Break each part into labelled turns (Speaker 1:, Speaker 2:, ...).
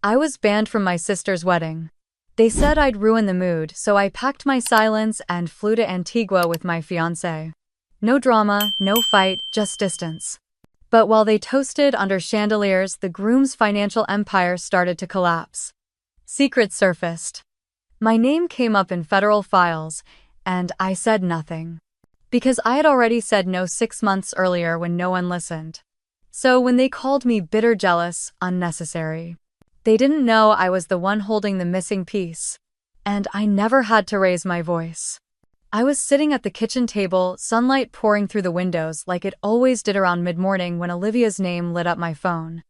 Speaker 1: I was banned from my sister's wedding. They said I'd ruin the mood, so I packed my silence and flew to Antigua with my fiancé. No drama, no fight, just distance. But while they toasted under chandeliers, the groom's financial empire started to collapse. Secrets surfaced. My name came up in federal files, and I said nothing. Because I had already said no 6 months earlier when no one listened. So when they called me bitter, jealous, unnecessary, they didn't know I was the one holding the missing piece. And I never had to raise my voice. I was sitting at the kitchen table, sunlight pouring through the windows like it always did around mid-morning when Olivia's name lit up my phone.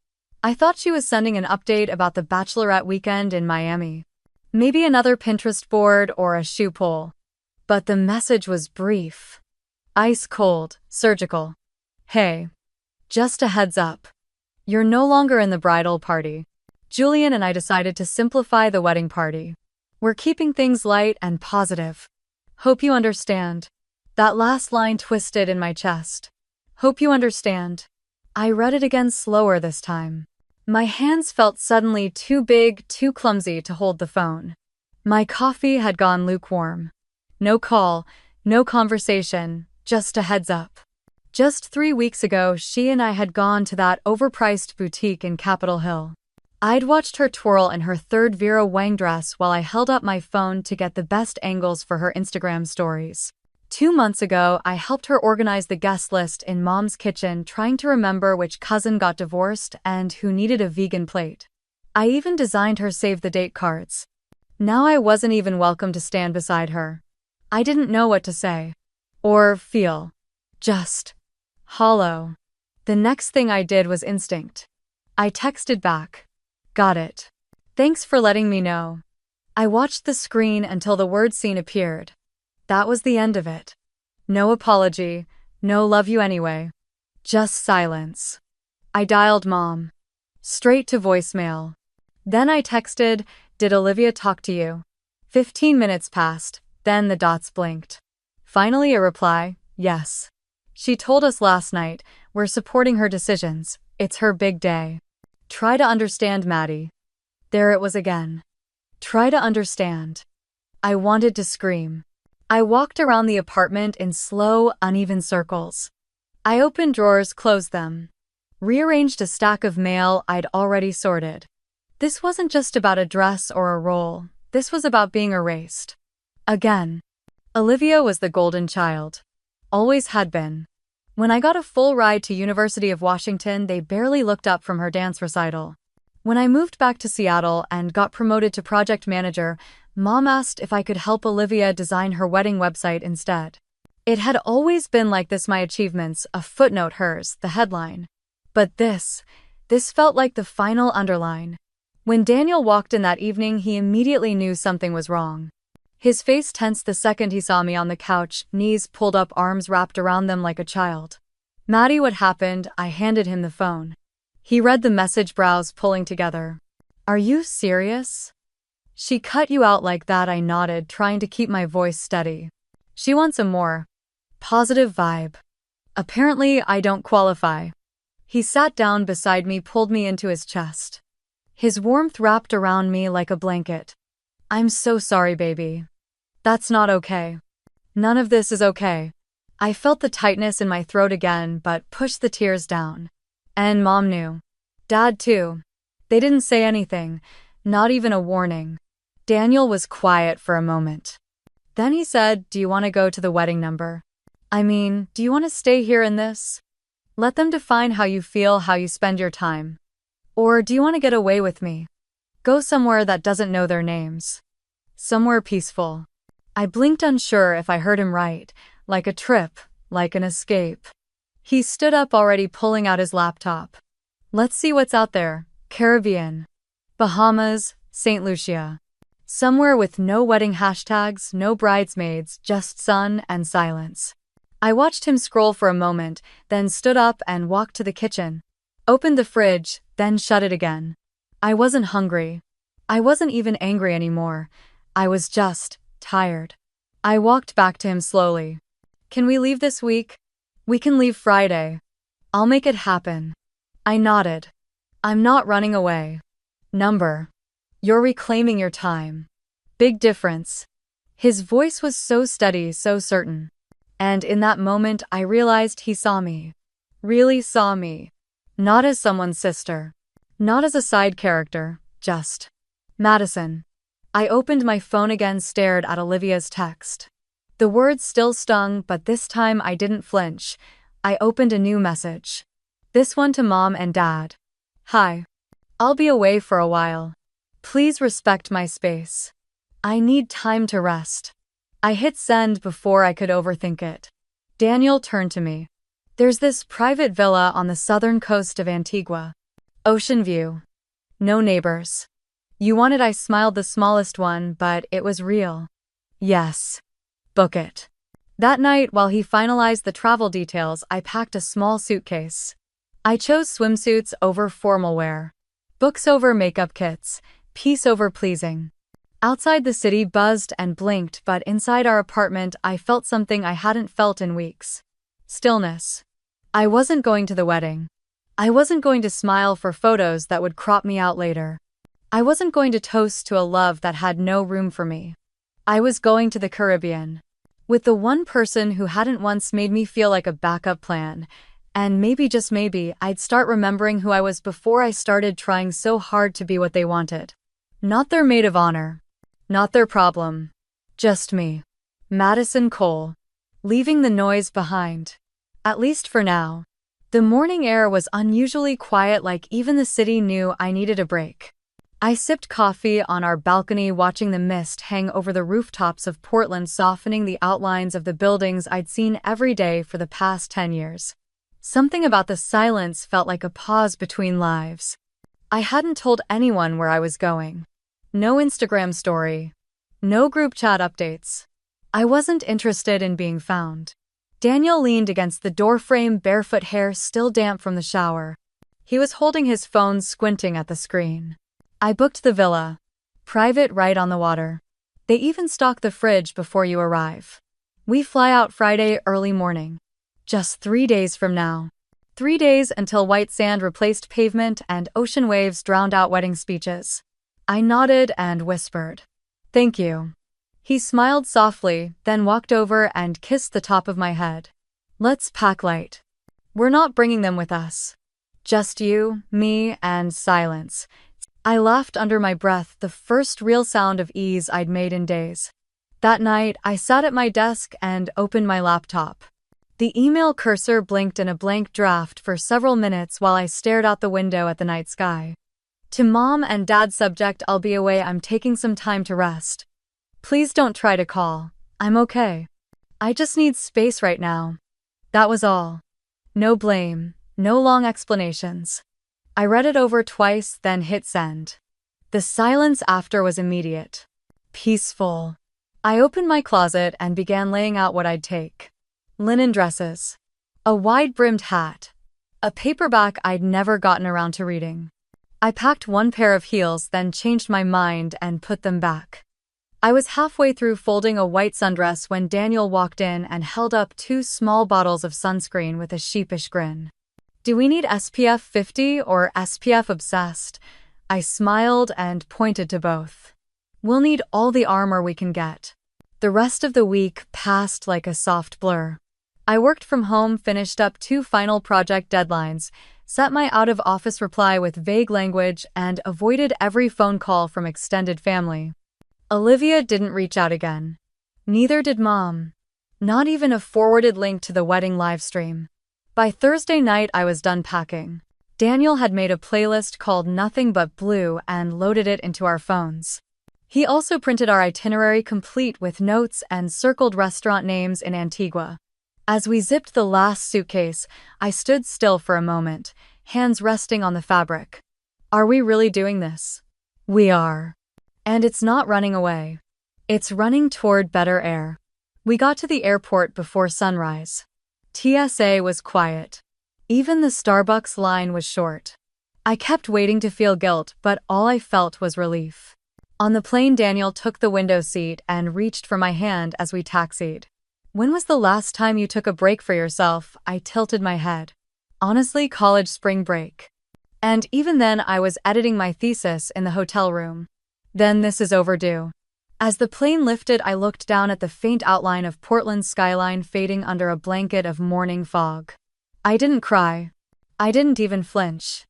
Speaker 1: I thought she was sending an update about the bachelorette weekend in Miami. Maybe another Pinterest board or a shoe poll. But the message was brief. Ice cold, surgical. Hey. Just a heads up. You're no longer in the bridal party. Julian and I decided to simplify the wedding party. We're keeping things light and positive. Hope you understand. That last line twisted in my chest. Hope you understand. I read it again slower this time. My hands felt suddenly too big, too clumsy to hold the phone. My coffee had gone lukewarm. No call, no conversation, just a heads up. Just 3 weeks ago, she and I had gone to that overpriced boutique in Capitol Hill. I'd watched her twirl in her third Vera Wang dress while I held up my phone to get the best angles for her Instagram stories. 2 months ago, I helped her organize the guest list in Mom's kitchen, trying to remember which cousin got divorced and who needed a vegan plate. I even designed her save the date cards. Now I wasn't even welcome to stand beside her. I didn't know what to say. Or feel. Just hollow. The next thing I did was instinct. I texted back. Got it. Thanks for letting me know. I watched the screen until the word scene appeared. That was the end of it. No apology, no love you anyway. Just silence. I dialed Mom. Straight to voicemail. Then I texted, did Olivia talk to you? 15 minutes passed, then the dots blinked. Finally a reply, yes. She told us last night, we're supporting her decisions, it's her big day. Try to understand, Maddie. There it was again. Try to understand. I wanted to scream. I walked around the apartment in slow, uneven circles. I opened drawers, closed them. Rearranged a stack of mail I'd already sorted. This wasn't just about a dress or a role. This was about being erased. Again. Olivia was the golden child. Always had been. When I got a full ride to University of Washington, they barely looked up from her dance recital. When I moved back to Seattle and got promoted to project manager, Mom asked if I could help Olivia design her wedding website instead. It had always been like this, my achievements, a footnote, hers, the headline. But this felt like the final underline. When Daniel walked in that evening, he immediately knew something was wrong. His face tensed the second he saw me on the couch, knees pulled up, arms wrapped around them like a child. Maddie, what happened? I handed him the phone. He read the message, brows pulling together. Are you serious? She cut you out like that? I nodded, trying to keep my voice steady. She wants a more positive vibe. Apparently, I don't qualify. He sat down beside me, pulled me into his chest. His warmth wrapped around me like a blanket. I'm so sorry, baby. That's not okay. None of this is okay. I felt the tightness in my throat again, but pushed the tears down. And Mom knew. Dad too. They didn't say anything, not even a warning. Daniel was quiet for a moment. Then he said, do you want to go to the wedding number? I mean, do you want to stay here in this? Let them define how you feel, how you spend your time. Or do you want to get away with me? Go somewhere that doesn't know their names. Somewhere peaceful. I blinked, unsure if I heard him right, like a trip, like an escape. He stood up, already pulling out his laptop. Let's see what's out there. Caribbean. Bahamas, St. Lucia. Somewhere with no wedding hashtags, no bridesmaids, just sun and silence. I watched him scroll for a moment, then stood up and walked to the kitchen. Opened the fridge, then shut it again. I wasn't hungry. I wasn't even angry anymore. I was just tired. I walked back to him slowly. Can we leave this week? We can leave Friday. I'll make it happen. I nodded. I'm not running away. Number. You're reclaiming your time. Big difference. His voice was so steady, so certain. And in that moment, I realized he saw me. Really saw me. Not as someone's sister. Not as a side character, just Madison. I opened my phone again, stared at Olivia's text. The words still stung, but this time I didn't flinch. I opened a new message. This one to Mom and Dad. Hi. I'll be away for a while. Please respect my space. I need time to rest. I hit send before I could overthink it. Daniel turned to me. There's this private villa on the southern coast of Antigua. Ocean view. No neighbors. You wanted? I smiled. The smallest one, but it was real. Yes. Book it. That night, while he finalized the travel details, I packed a small suitcase. I chose swimsuits over formal wear. Books over makeup kits. Peace over pleasing. Outside the city buzzed and blinked, but inside our apartment I felt something I hadn't felt in weeks. Stillness. I wasn't going to the wedding. I wasn't going to smile for photos that would crop me out later. I wasn't going to toast to a love that had no room for me. I was going to the Caribbean. With the one person who hadn't once made me feel like a backup plan. And maybe, just maybe, I'd start remembering who I was before I started trying so hard to be what they wanted. Not their maid of honor. Not their problem. Just me. Madison Cole. Leaving the noise behind. At least for now. The morning air was unusually quiet, like even the city knew I needed a break. I sipped coffee on our balcony, watching the mist hang over the rooftops of Portland, softening the outlines of the buildings I'd seen every day for the past 10 years. Something about the silence felt like a pause between lives. I hadn't told anyone where I was going. No Instagram story. No group chat updates. I wasn't interested in being found. Daniel leaned against the doorframe, barefoot, hair still damp from the shower. He was holding his phone, squinting at the screen. I booked the villa. Private, right on the water. They even stock the fridge before you arrive. We fly out Friday early morning. Just 3 days from now. 3 days until white sand replaced pavement and ocean waves drowned out wedding speeches. I nodded and whispered, "Thank you." He smiled softly, then walked over and kissed the top of my head. "Let's pack light. We're not bringing them with us. Just you, me, and silence." I laughed under my breath, the first real sound of ease I'd made in days. That night, I sat at my desk and opened my laptop. The email cursor blinked in a blank draft for several minutes while I stared out the window at the night sky. To Mom and Dad, subject: I'll be away, I'm taking some time to rest. Please don't try to call. I'm okay. I just need space right now. That was all. No blame, no long explanations. I read it over twice, then hit send. The silence after was immediate. Peaceful. I opened my closet and began laying out what I'd take. Linen dresses. A wide-brimmed hat. A paperback I'd never gotten around to reading. I packed one pair of heels, then changed my mind and put them back. I was halfway through folding a white sundress when Daniel walked in and held up 2 small bottles of sunscreen with a sheepish grin. "Do we need SPF 50 or SPF obsessed?" I smiled and pointed to both. "We'll need all the armor we can get." The rest of the week passed like a soft blur. I worked from home, finished up 2 final project deadlines, set my out-of-office reply with vague language, and avoided every phone call from extended family. Olivia didn't reach out again. Neither did Mom. Not even a forwarded link to the wedding livestream. By Thursday night, I was done packing. Daniel had made a playlist called Nothing But Blue and loaded it into our phones. He also printed our itinerary, complete with notes and circled restaurant names in Antigua. As we zipped the last suitcase, I stood still for a moment, hands resting on the fabric. Are we really doing this? We are. And it's not running away. It's running toward better air. We got to the airport before sunrise. TSA was quiet. Even the Starbucks line was short. I kept waiting to feel guilt, but all I felt was relief. On the plane, Daniel took the window seat and reached for my hand as we taxied. "When was the last time you took a break for yourself?" I tilted my head. "Honestly, college spring break." And even then I was editing my thesis in the hotel room. Then this is overdue. As the plane lifted, I looked down at the faint outline of Portland's skyline fading under a blanket of morning fog. I didn't cry. I didn't even flinch.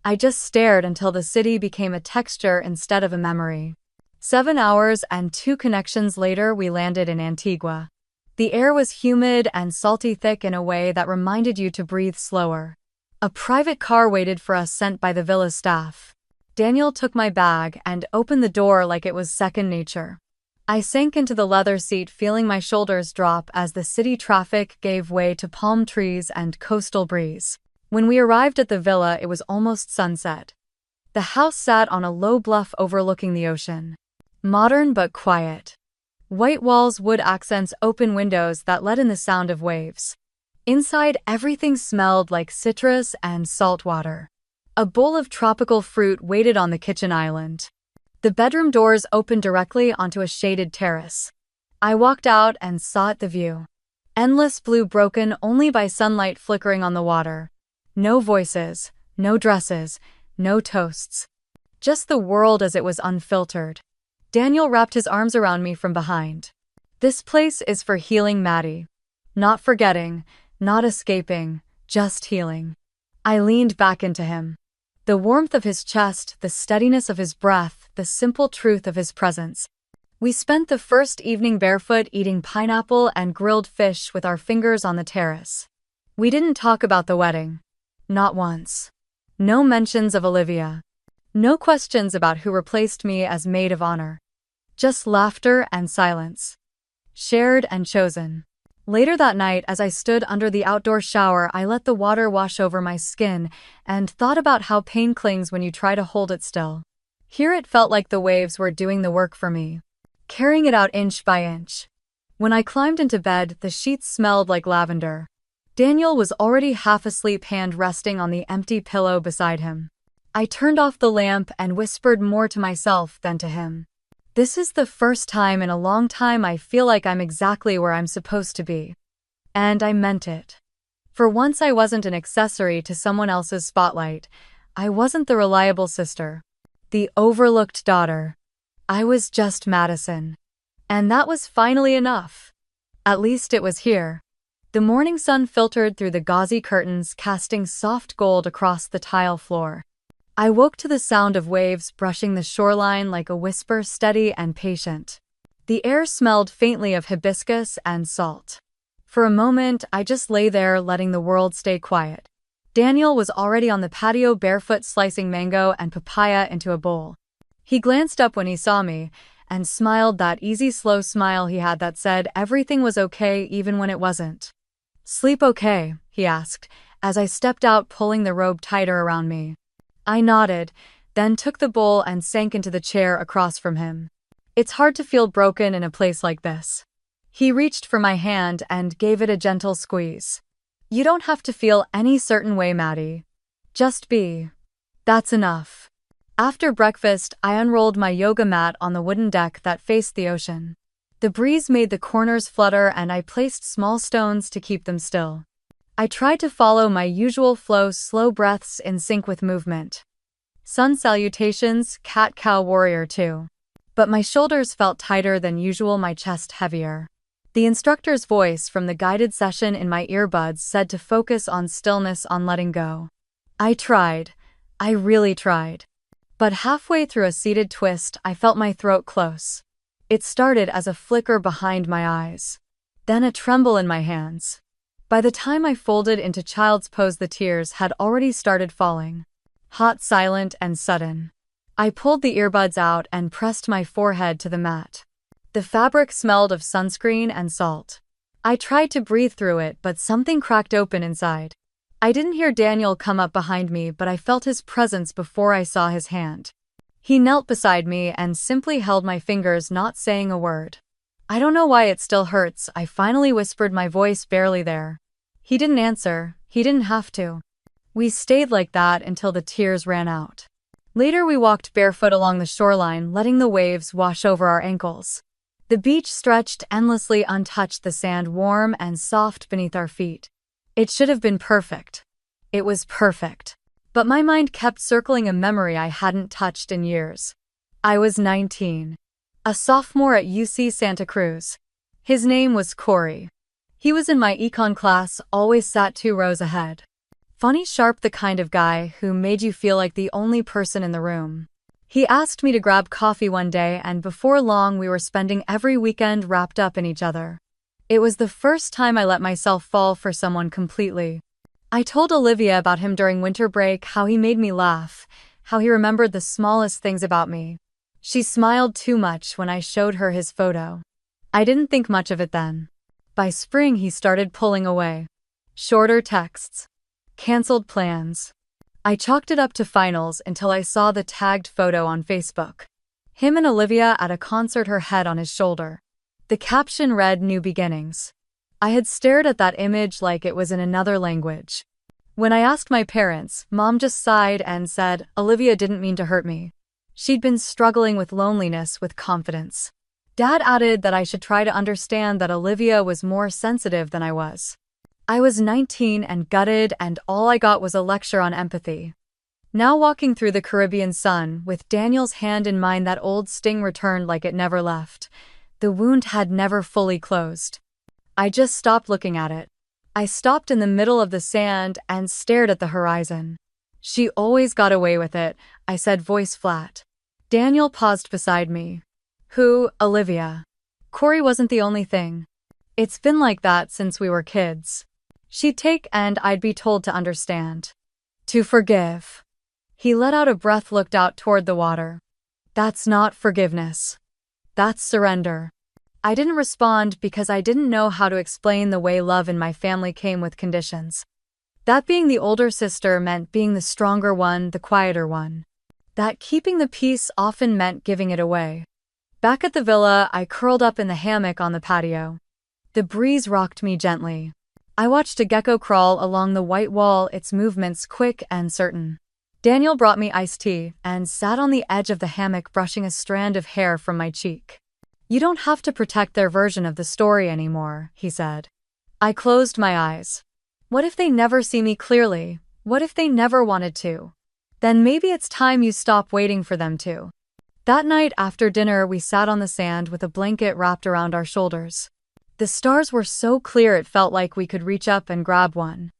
Speaker 1: I just stared until the city became a texture instead of a memory. 7 hours and 2 connections later, we landed in Antigua. The air was humid and salty thick in a way that reminded you to breathe slower. A private car waited for us, sent by the villa staff. Daniel took my bag and opened the door like it was second nature. I sank into the leather seat, feeling my shoulders drop as the city traffic gave way to palm trees and coastal breeze. When we arrived at the villa, it was almost sunset. The house sat on a low bluff overlooking the ocean. Modern but quiet. White walls, wood accents, open windows that let in the sound of waves. Inside, everything smelled like citrus and salt water. A bowl of tropical fruit waited on the kitchen island. The bedroom doors opened directly onto a shaded terrace. I walked out and sought the view. Endless blue, broken only by sunlight flickering on the water. No voices, no dresses, no toasts. Just the world as it was, unfiltered. Daniel wrapped his arms around me from behind. This place is for healing, Maddie. Not forgetting, not escaping, just healing. I leaned back into him. The warmth of his chest, the steadiness of his breath, the simple truth of his presence. We spent the first evening barefoot, eating pineapple and grilled fish with our fingers on the terrace. We didn't talk about the wedding. Not once. No mentions of Olivia. No questions about who replaced me as maid of honor. Just laughter and silence. Shared and chosen. Later that night, as I stood under the outdoor shower, I let the water wash over my skin and thought about how pain clings when you try to hold it still. Here it felt like the waves were doing the work for me, carrying it out inch by inch. When I climbed into bed, the sheets smelled like lavender. Daniel was already half asleep, hand resting on the empty pillow beside him. I turned off the lamp and whispered more to myself than to him. This is the first time in a long time I feel like I'm exactly where I'm supposed to be. And I meant it. For once I wasn't an accessory to someone else's spotlight. I wasn't the reliable sister. The overlooked daughter. I was just Madison. And that was finally enough. At least it was here. The morning sun filtered through the gauzy curtains, casting soft gold across the tile floor. I woke to the sound of waves brushing the shoreline like a whisper, steady and patient. The air smelled faintly of hibiscus and salt. For a moment, I just lay there, letting the world stay quiet. Daniel was already on the patio, barefoot, slicing mango and papaya into a bowl. He glanced up when he saw me and smiled, that easy, slow smile he had that said everything was okay even when it wasn't. "Sleep okay?" he asked, as I stepped out, pulling the robe tighter around me. I nodded, then took the bowl and sank into the chair across from him. It's hard to feel broken in a place like this. He reached for my hand and gave it a gentle squeeze. You don't have to feel any certain way, Maddie. Just be. That's enough. After breakfast, I unrolled my yoga mat on the wooden deck that faced the ocean. The breeze made the corners flutter and I placed small stones to keep them still. I tried to follow my usual flow, slow breaths in sync with movement. Sun salutations, cat-cow warrior too. But my shoulders felt tighter than usual, my chest heavier. The instructor's voice from the guided session in my earbuds said to focus on stillness, on letting go. I tried. I really tried. But halfway through a seated twist, I felt my throat close. It started as a flicker behind my eyes. Then a tremble in my hands. By the time I folded into child's pose, the tears had already started falling. Hot, silent, and sudden. I pulled the earbuds out and pressed my forehead to the mat. The fabric smelled of sunscreen and salt. I tried to breathe through it, but something cracked open inside. I didn't hear Daniel come up behind me, but I felt his presence before I saw his hand. He knelt beside me and simply held my fingers, not saying a word. I don't know why it still hurts, I finally whispered, my voice barely there. He didn't answer. He didn't have to. We stayed like that until the tears ran out. Later we walked barefoot along the shoreline, letting the waves wash over our ankles. The beach stretched endlessly untouched, the sand warm and soft beneath our feet. It should have been perfect. It was perfect. But my mind kept circling a memory I hadn't touched in years. I was 19. A sophomore at UC Santa Cruz. His name was Corey. He was in my econ class, always sat 2 rows ahead. Funny sharp, the kind of guy who made you feel like the only person in the room. He asked me to grab coffee one day, and before long we were spending every weekend wrapped up in each other. It was the first time I let myself fall for someone completely. I told Olivia about him during winter break, how he made me laugh, how he remembered the smallest things about me. She smiled too much when I showed her his photo. I didn't think much of it then. By spring he started pulling away. Shorter texts. Cancelled plans. I chalked it up to finals until I saw the tagged photo on Facebook. Him and Olivia at a concert, her head on his shoulder. The caption read, "New Beginnings." I had stared at that image like it was in another language. When I asked my parents, Mom just sighed and said, "Olivia didn't mean to hurt me. She'd been struggling with loneliness with confidence." Dad added that I should try to understand that Olivia was more sensitive than I was. I was 19 and gutted, and all I got was a lecture on empathy. Now walking through the Caribbean sun, with Daniel's hand in mine, that old sting returned like it never left. The wound had never fully closed. I just stopped looking at it. I stopped in the middle of the sand and stared at the horizon. "She always got away with it," I said, voice flat. Daniel paused beside me. "Who, Olivia?" Corey wasn't the only thing. It's been like that since we were kids. She'd take and I'd be told to understand. To forgive. He let out a breath, looked out toward the water. "That's not forgiveness. That's surrender." I didn't respond because I didn't know how to explain the way love in my family came with conditions. That being the older sister meant being the stronger one, the quieter one. That keeping the peace often meant giving it away. Back at the villa, I curled up in the hammock on the patio. The breeze rocked me gently. I watched a gecko crawl along the white wall, its movements quick and certain. Daniel brought me iced tea and sat on the edge of the hammock, brushing a strand of hair from my cheek. "You don't have to protect their version of the story anymore," he said. I closed my eyes. What if they never see me clearly? What if they never wanted to? Then maybe it's time you stop waiting for them to. That night after dinner, we sat on the sand with a blanket wrapped around our shoulders. The stars were so clear it felt like we could reach up and grab one.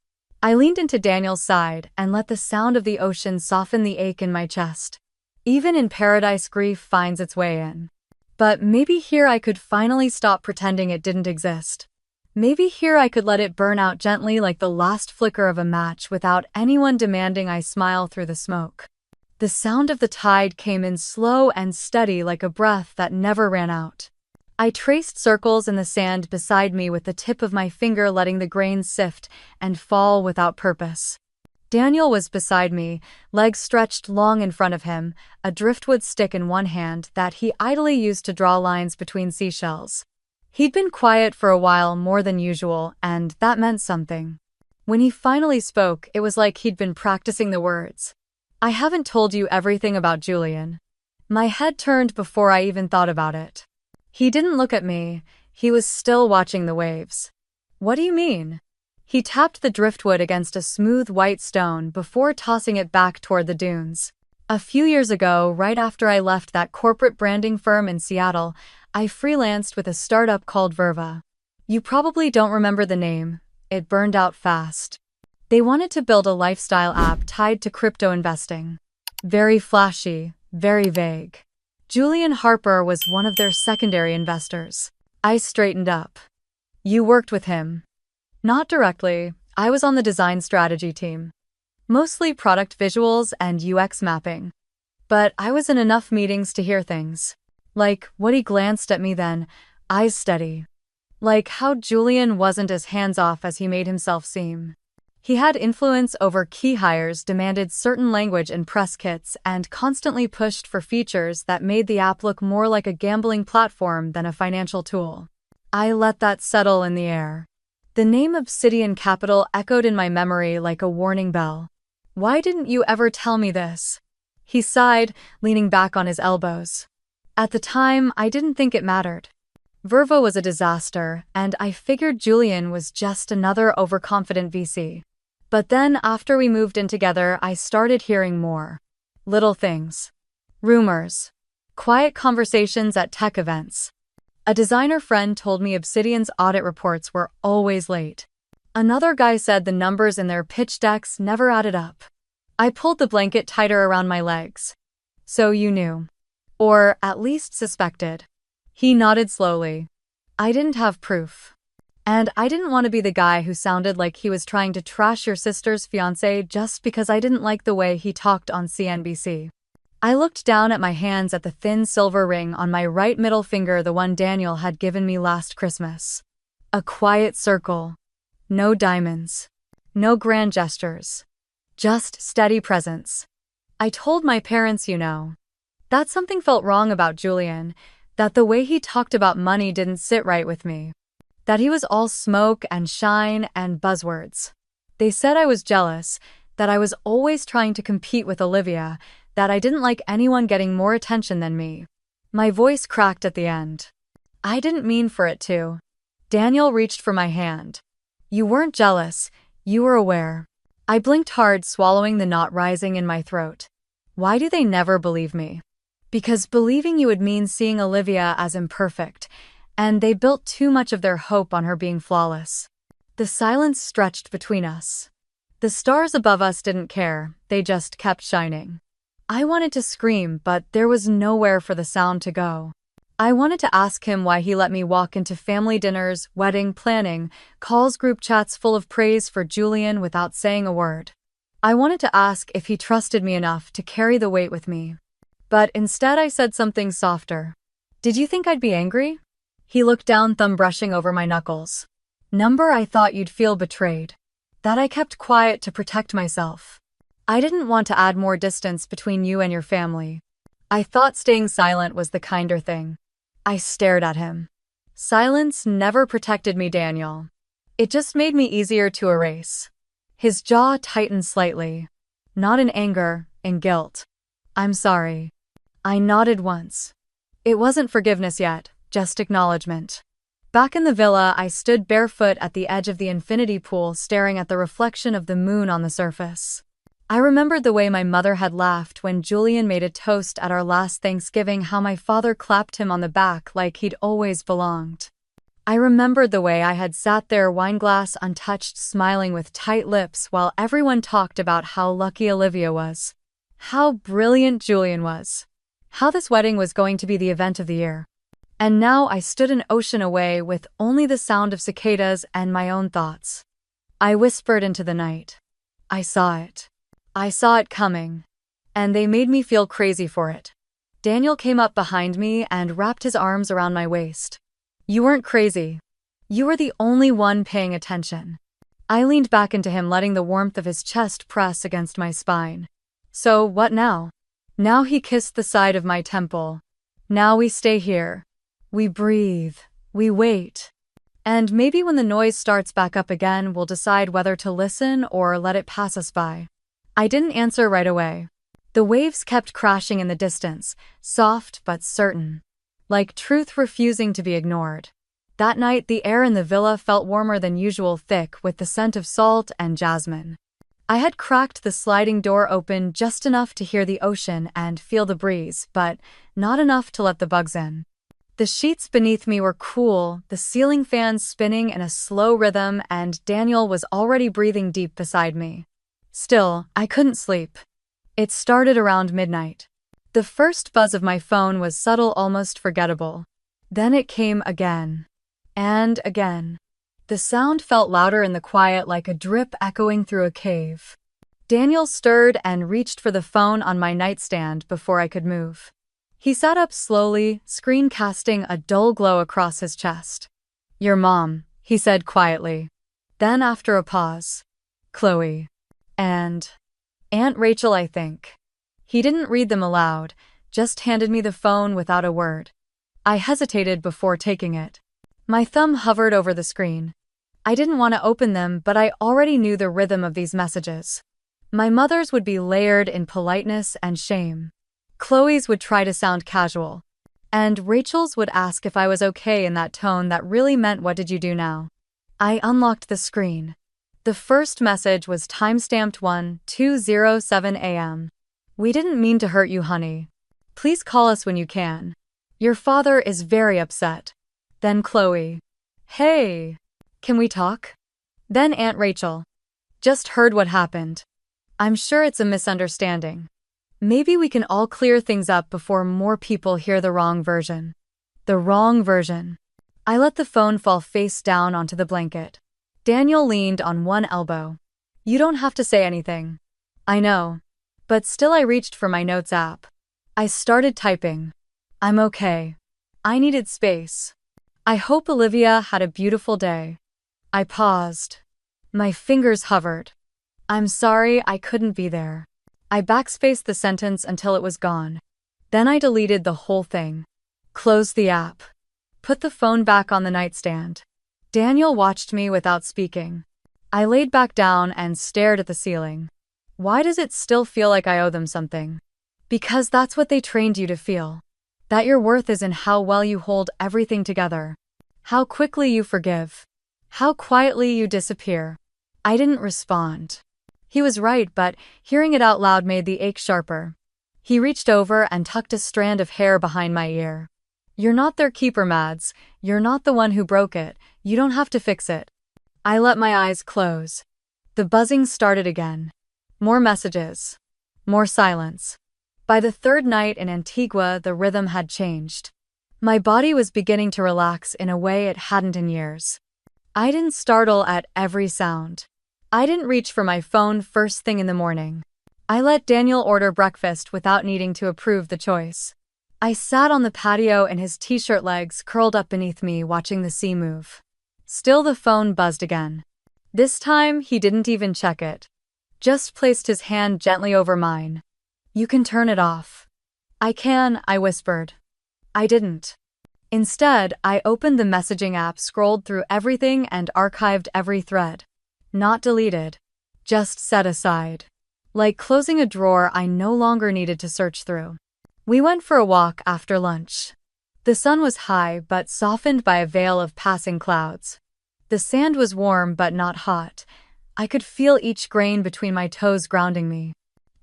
Speaker 1: I leaned into Daniel's side and let the sound of the ocean soften the ache in my chest. Even in paradise, grief finds its way in. But maybe here I could finally stop pretending it didn't exist. Maybe here I could let it burn out gently like the last flicker of a match, without anyone demanding I smile through the smoke. The sound of the tide came in slow and steady, like a breath that never ran out. I traced circles in the sand beside me with the tip of my finger, letting the grains sift and fall without purpose. Daniel was beside me, legs stretched long in front of him, a driftwood stick in one hand that he idly used to draw lines between seashells. He'd been quiet for a while, more than usual, and that meant something. When he finally spoke, it was like he'd been practicing the words. "I haven't told you everything about Julian." My head turned before I even thought about it. He didn't look at me. He was still watching the waves. "What do you mean?" He tapped the driftwood against a smooth white stone before tossing it back toward the dunes. "A few years ago, right after I left that corporate branding firm in Seattle, I freelanced with a startup called Verva. You probably don't remember the name. It burned out fast. They wanted to build a lifestyle app tied to crypto investing. Very flashy, very vague. Julian Harper was one of their secondary investors." I straightened up. "You worked with him?" "Not directly. I was on the design strategy team. Mostly product visuals and UX mapping. But I was in enough meetings to hear things. Like what," he glanced at me then, eyes steady. "Like how Julian wasn't as hands-off as he made himself seem. He had influence over key hires, demanded certain language in press kits, and constantly pushed for features that made the app look more like a gambling platform than a financial tool." I let that settle in the air. The name Obsidian Capital echoed in my memory like a warning bell. "Why didn't you ever tell me this?" He sighed, leaning back on his elbows. "At the time, I didn't think it mattered. Verva was a disaster, and I figured Julian was just another overconfident VC. But then after we moved in together, I started hearing more. Little things. Rumors. Quiet conversations at tech events. A designer friend told me Obsidian's audit reports were always late. Another guy said the numbers in their pitch decks never added up. I pulled the blanket tighter around my legs. So you knew. Or at least suspected. He nodded slowly. I didn't have proof. And I didn't want to be the guy who sounded like he was trying to trash your sister's fiancé just because I didn't like the way he talked on CNBC. I looked down at my hands at the thin silver ring on my right middle finger, the one Daniel had given me last Christmas. A quiet circle. No diamonds. No grand gestures. Just steady presence. I told my parents, that something felt wrong about Julian, that the way he talked about money didn't sit right with me. That he was all smoke and shine and buzzwords. They said I was jealous, that I was always trying to compete with Olivia, that I didn't like anyone getting more attention than me. My voice cracked at the end. I didn't mean for it to. Daniel reached for my hand. You weren't jealous, you were aware. I blinked hard, swallowing the knot rising in my throat. Why do they never believe me? Because believing you would mean seeing Olivia as imperfect, and they built too much of their hope on her being flawless. The silence stretched between us. The stars above us didn't care, they just kept shining. I wanted to scream, but there was nowhere for the sound to go. I wanted to ask him why he let me walk into family dinners, wedding planning, calls, group chats full of praise for Julian without saying a word. I wanted to ask if he trusted me enough to carry the weight with me. But instead I said something softer. Did you think I'd be angry? He looked down, thumb brushing over my knuckles. Number, I thought you'd feel betrayed. That I kept quiet to protect myself. I didn't want to add more distance between you and your family. I thought staying silent was the kinder thing. I stared at him. Silence never protected me, Daniel. It just made me easier to erase. His jaw tightened slightly. Not in anger, in guilt. I'm sorry. I nodded once. It wasn't forgiveness yet, just acknowledgement. Back in the villa, I stood barefoot at the edge of the infinity pool, staring at the reflection of the moon on the surface. I remembered the way my mother had laughed when Julian made a toast at our last Thanksgiving, how my father clapped him on the back like he'd always belonged. I remembered the way I had sat there, wineglass untouched, smiling with tight lips while everyone talked about how lucky Olivia was. How brilliant Julian was. How this wedding was going to be the event of the year. And now I stood an ocean away with only the sound of cicadas and my own thoughts. I whispered into the night. I saw it. I saw it coming. And they made me feel crazy for it. Daniel came up behind me and wrapped his arms around my waist. You weren't crazy. You were the only one paying attention. I leaned back into him, letting the warmth of his chest press against my spine. So what now? Now he kissed the side of my temple. Now we stay here. We breathe. We wait. And maybe when the noise starts back up again, we'll decide whether to listen or let it pass us by. I didn't answer right away. The waves kept crashing in the distance, soft but certain. Like truth refusing to be ignored. That night, the air in the villa felt warmer than usual, thick with the scent of salt and jasmine. I had cracked the sliding door open just enough to hear the ocean and feel the breeze, but not enough to let the bugs in. The sheets beneath me were cool, the ceiling fans spinning in a slow rhythm, and Daniel was already breathing deep beside me. Still, I couldn't sleep. It started around midnight. The first buzz of my phone was subtle, almost forgettable. Then it came again. And again. The sound felt louder in the quiet, like a drip echoing through a cave. Daniel stirred and reached for the phone on my nightstand before I could move. He sat up slowly, screen casting a dull glow across his chest. Your mom, he said quietly. Then after a pause. Chloe. And Aunt Rachel, I think. He didn't read them aloud, just handed me the phone without a word. I hesitated before taking it. My thumb hovered over the screen. I didn't want to open them, but I already knew the rhythm of these messages. My mother's would be layered in politeness and shame. Chloe's would try to sound casual. And Rachel's would ask if I was okay in that tone that really meant, what did you do now? I unlocked the screen. The first message was timestamped 1:2:07 a.m. We didn't mean to hurt you, honey. Please call us when you can. Your father is very upset. Then Chloe. Hey. Can we talk? Then Aunt Rachel. Just heard what happened. I'm sure it's a misunderstanding. Maybe we can all clear things up before more people hear the wrong version. The wrong version. I let the phone fall face down onto the blanket. Daniel leaned on one elbow. You don't have to say anything. I know. But still I reached for my notes app. I started typing. I'm okay. I needed space. I hope Olivia had a beautiful day. I paused. My fingers hovered. I'm sorry I couldn't be there. I backspaced the sentence until it was gone. Then I deleted the whole thing. Closed the app. Put the phone back on the nightstand. Daniel watched me without speaking. I laid back down and stared at the ceiling. Why does it still feel like I owe them something? Because that's what they trained you to feel. That your worth is in how well you hold everything together. How quickly you forgive. How quietly you disappear. I didn't respond. He was right, but hearing it out loud made the ache sharper. He reached over and tucked a strand of hair behind my ear. You're not their keeper, Mads. You're not the one who broke it. You don't have to fix it. I let my eyes close. The buzzing started again. More messages. More silence. By the third night in Antigua, the rhythm had changed. My body was beginning to relax in a way it hadn't in years. I didn't startle at every sound. I didn't reach for my phone first thing in the morning. I let Daniel order breakfast without needing to approve the choice. I sat on the patio in his t-shirt legs curled up beneath me watching the sea move. Still the phone buzzed again. This time he didn't even check it. Just placed his hand gently over mine. You can turn it off. I can, I whispered. I didn't. Instead, I opened the messaging app, scrolled through everything and archived every thread. Not deleted. Just set aside. Like closing a drawer I no longer needed to search through. We went for a walk after lunch. The sun was high but softened by a veil of passing clouds. The sand was warm but not hot. I could feel each grain between my toes grounding me.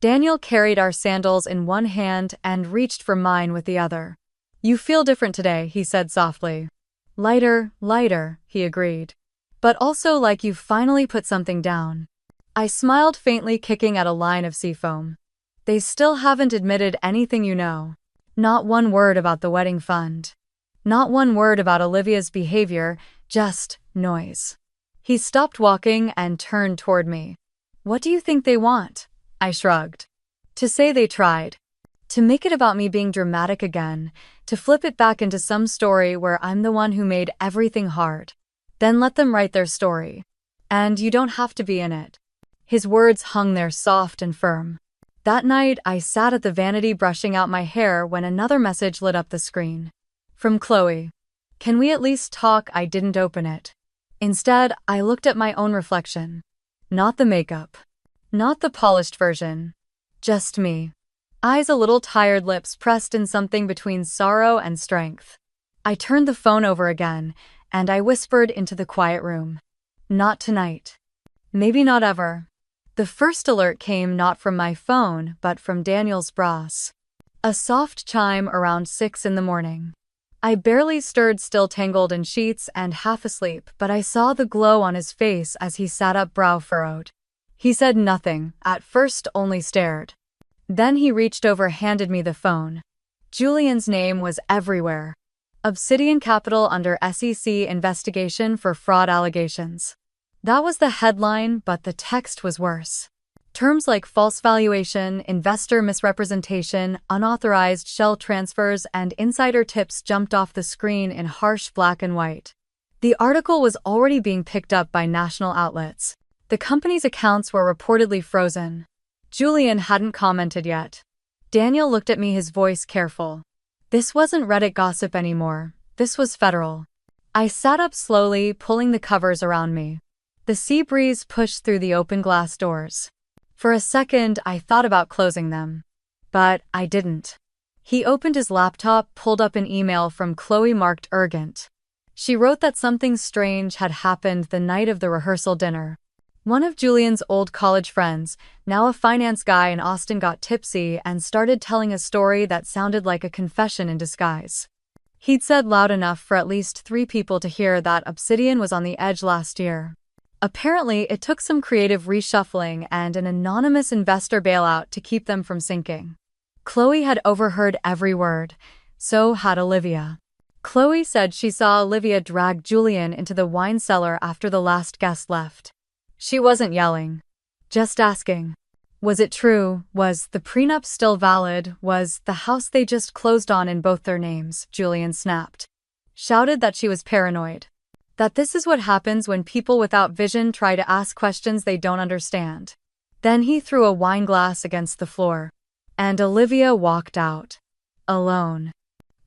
Speaker 1: Daniel carried our sandals in one hand and reached for mine with the other. You feel different today, he said softly. Lighter, he agreed. But also like you've finally put something down. I smiled faintly, kicking at a line of seafoam. They still haven't admitted anything, you know. Not one word about the wedding fund. Not one word about Olivia's behavior, just noise. He stopped walking and turned toward me. What do you think they want? I shrugged. To say they tried. To make it about me being dramatic again. To flip it back into some story where I'm the one who made everything hard. Then let them write their story. And you don't have to be in it. His words hung there soft and firm. That night, I sat at the vanity brushing out my hair when another message lit up the screen. From Chloe. Can we at least talk? I didn't open it. Instead, I looked at my own reflection. Not the makeup. Not the polished version. Just me. Eyes a little tired, lips pressed in something between sorrow and strength. I turned the phone over again, and I whispered into the quiet room. Not tonight. Maybe not ever. The first alert came not from my phone, but from Daniel's brass. A soft chime around 6 in the morning. I barely stirred, still tangled in sheets and half asleep, but I saw the glow on his face as he sat up, brow furrowed. He said nothing, at first only stared. Then he reached over, handed me the phone. Julian's name was everywhere. Obsidian Capital under SEC investigation for fraud allegations. That was the headline, but the text was worse. Terms like false valuation, investor misrepresentation, unauthorized shell transfers, and insider tips jumped off the screen in harsh black and white. The article was already being picked up by national outlets. The company's accounts were reportedly frozen. Julian hadn't commented yet. Daniel looked at me, his voice careful. This wasn't Reddit gossip anymore. This was federal. I sat up slowly, pulling the covers around me. The sea breeze pushed through the open glass doors. For a second, I thought about closing them. But I didn't. He opened his laptop, pulled up an email from Chloe marked urgent. She wrote that something strange had happened the night of the rehearsal dinner. One of Julian's old college friends, now a finance guy in Austin, got tipsy and started telling a story that sounded like a confession in disguise. He'd said loud enough for at least 3 people to hear that Obsidian was on the edge last year. Apparently, it took some creative reshuffling and an anonymous investor bailout to keep them from sinking. Chloe had overheard every word. So had Olivia. Chloe said she saw Olivia drag Julian into the wine cellar after the last guest left. She wasn't yelling. Just asking. Was it true? Was the prenup still valid? Was the house they just closed on in both their names? Julian snapped. Shouted that she was paranoid. That this is what happens when people without vision try to ask questions they don't understand. Then he threw a wine glass against the floor. And Olivia walked out. Alone.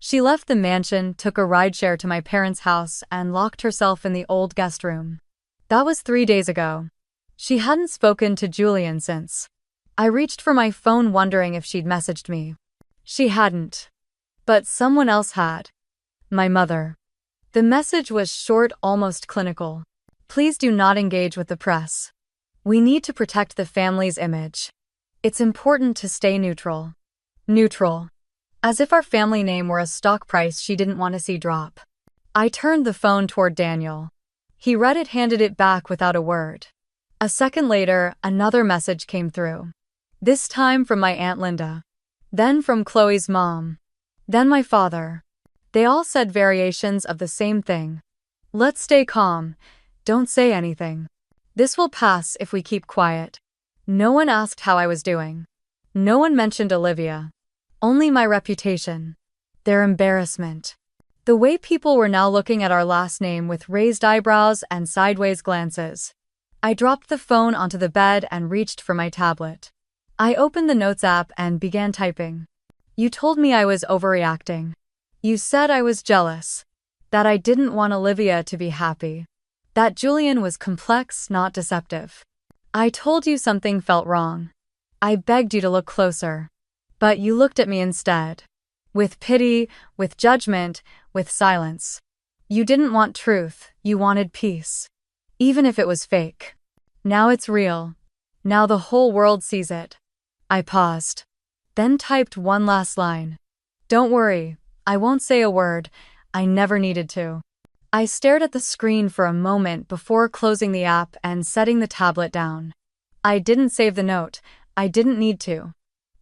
Speaker 1: She left the mansion, took a rideshare to my parents' house, and locked herself in the old guest room. That was 3 days ago. She hadn't spoken to Julian since. I reached for my phone wondering if she'd messaged me. She hadn't. But someone else had. My mother. The message was short, almost clinical. Please do not engage with the press. We need to protect the family's image. It's important to stay neutral. Neutral. As if our family name were a stock price she didn't want to see drop. I turned the phone toward Daniel. He read it, handed it back without a word. A second later, another message came through. This time from my Aunt Linda. Then from Chloe's mom. Then my father. They all said variations of the same thing. Let's stay calm. Don't say anything. This will pass if we keep quiet. No one asked how I was doing. No one mentioned Olivia. Only my reputation. Their embarrassment. The way people were now looking at our last name with raised eyebrows and sideways glances. I dropped the phone onto the bed and reached for my tablet. I opened the Notes app and began typing. You told me I was overreacting. You said I was jealous. That I didn't want Olivia to be happy. That Julian was complex, not deceptive. I told you something felt wrong. I begged you to look closer. But you looked at me instead. With pity, with judgment, with silence. You didn't want truth, you wanted peace. Even if it was fake. Now it's real. Now the whole world sees it. I paused. Then typed one last line. Don't worry, I won't say a word. I never needed to. I stared at the screen for a moment before closing the app and setting the tablet down. I didn't save the note. I didn't need to.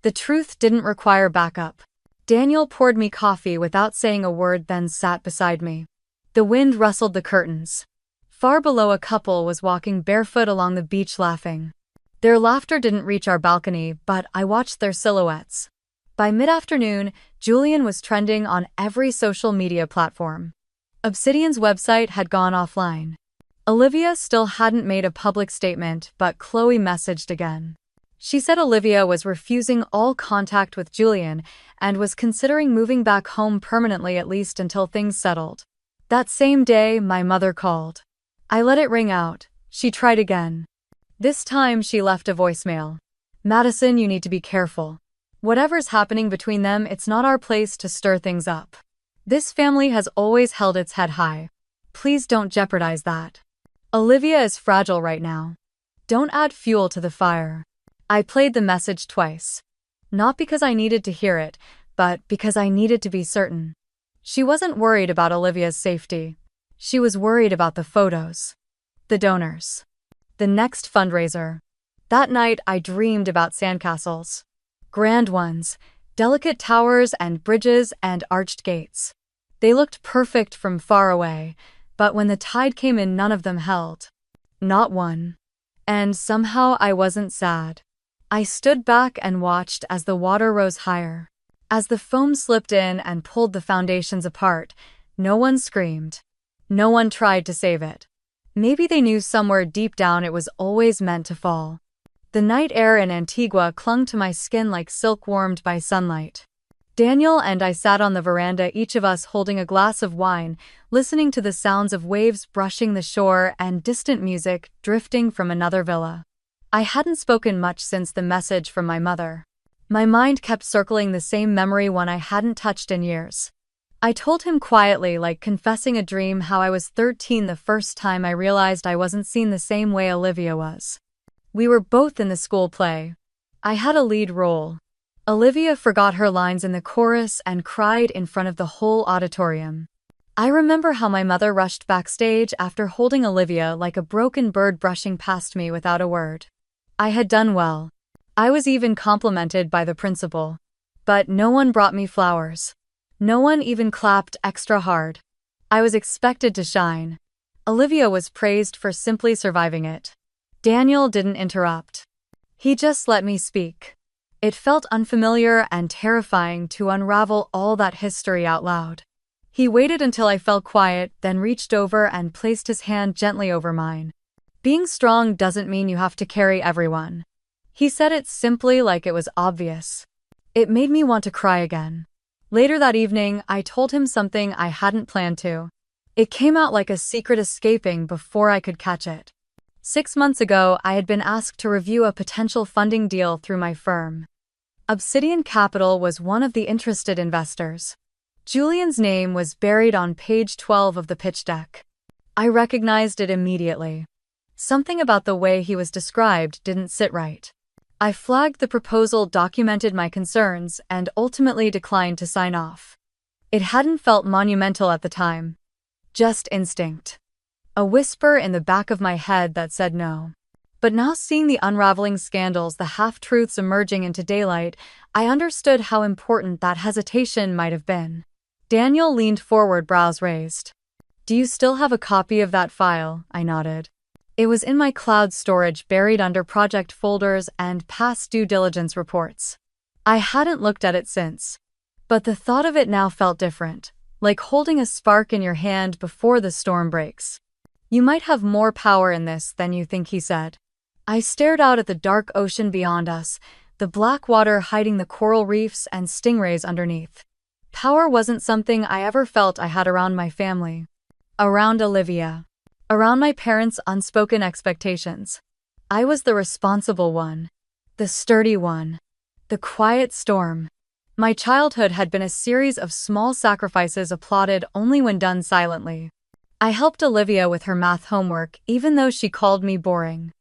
Speaker 1: The truth didn't require backup. Daniel poured me coffee without saying a word, then sat beside me. The wind rustled the curtains. Far below, a couple was walking barefoot along the beach laughing. Their laughter didn't reach our balcony, but I watched their silhouettes. By mid-afternoon, Julian was trending on every social media platform. Obsidian's website had gone offline. Olivia still hadn't made a public statement, but Chloe messaged again. She said Olivia was refusing all contact with Julian and was considering moving back home permanently, at least until things settled. That same day, my mother called. I let it ring out. She tried again. This time she left a voicemail. Madison, you need to be careful. Whatever's happening between them, it's not our place to stir things up. This family has always held its head high. Please don't jeopardize that. Olivia is fragile right now. Don't add fuel to the fire. I played the message twice. Not because I needed to hear it, but because I needed to be certain. She wasn't worried about Olivia's safety. She was worried about the photos. The donors. The next fundraiser. That night I dreamed about sandcastles. Grand ones, delicate towers and bridges and arched gates. They looked perfect from far away, but when the tide came in, none of them held. Not one. And somehow I wasn't sad. I stood back and watched as the water rose higher. As the foam slipped in and pulled the foundations apart, no one screamed. No one tried to save it. Maybe they knew somewhere deep down it was always meant to fall. The night air in Antigua clung to my skin like silk warmed by sunlight. Daniel and I sat on the veranda, each of us holding a glass of wine, listening to the sounds of waves brushing the shore and distant music drifting from another villa. I hadn't spoken much since the message from my mother. My mind kept circling the same memory, one I hadn't touched in years. I told him quietly, like confessing a dream, how I was 13 the first time I realized I wasn't seen the same way Olivia was. We were both in the school play. I had a lead role. Olivia forgot her lines in the chorus and cried in front of the whole auditorium. I remember how my mother rushed backstage after holding Olivia like a broken bird, brushing past me without a word. I had done well. I was even complimented by the principal. But no one brought me flowers. No one even clapped extra hard. I was expected to shine. Olivia was praised for simply surviving it. Daniel didn't interrupt. He just let me speak. It felt unfamiliar and terrifying to unravel all that history out loud. He waited until I fell quiet, then reached over and placed his hand gently over mine. Being strong doesn't mean you have to carry everyone. He said it simply, like it was obvious. It made me want to cry again. Later that evening, I told him something I hadn't planned to. It came out like a secret escaping before I could catch it. 6 months ago, I had been asked to review a potential funding deal through my firm. Obsidian Capital was one of the interested investors. Julian's name was buried on page 12 of the pitch deck. I recognized it immediately. Something about the way he was described didn't sit right. I flagged the proposal, documented my concerns, and ultimately declined to sign off. It hadn't felt monumental at the time. Just instinct. A whisper in the back of my head that said no. But now, seeing the unraveling scandals, the half-truths emerging into daylight, I understood how important that hesitation might have been. Daniel leaned forward, brows raised. "Do you still have a copy of that file?" I nodded. It was in my cloud storage, buried under project folders and past due diligence reports. I hadn't looked at it since. But the thought of it now felt different, like holding a spark in your hand before the storm breaks. "You might have more power in this than you think," he said. I stared out at the dark ocean beyond us, the black water hiding the coral reefs and stingrays underneath. Power wasn't something I ever felt I had around my family. Around Olivia. Around my parents' unspoken expectations. I was the responsible one. The sturdy one. The quiet storm. My childhood had been a series of small sacrifices applauded only when done silently. I helped Olivia with her math homework, even though she called me boring.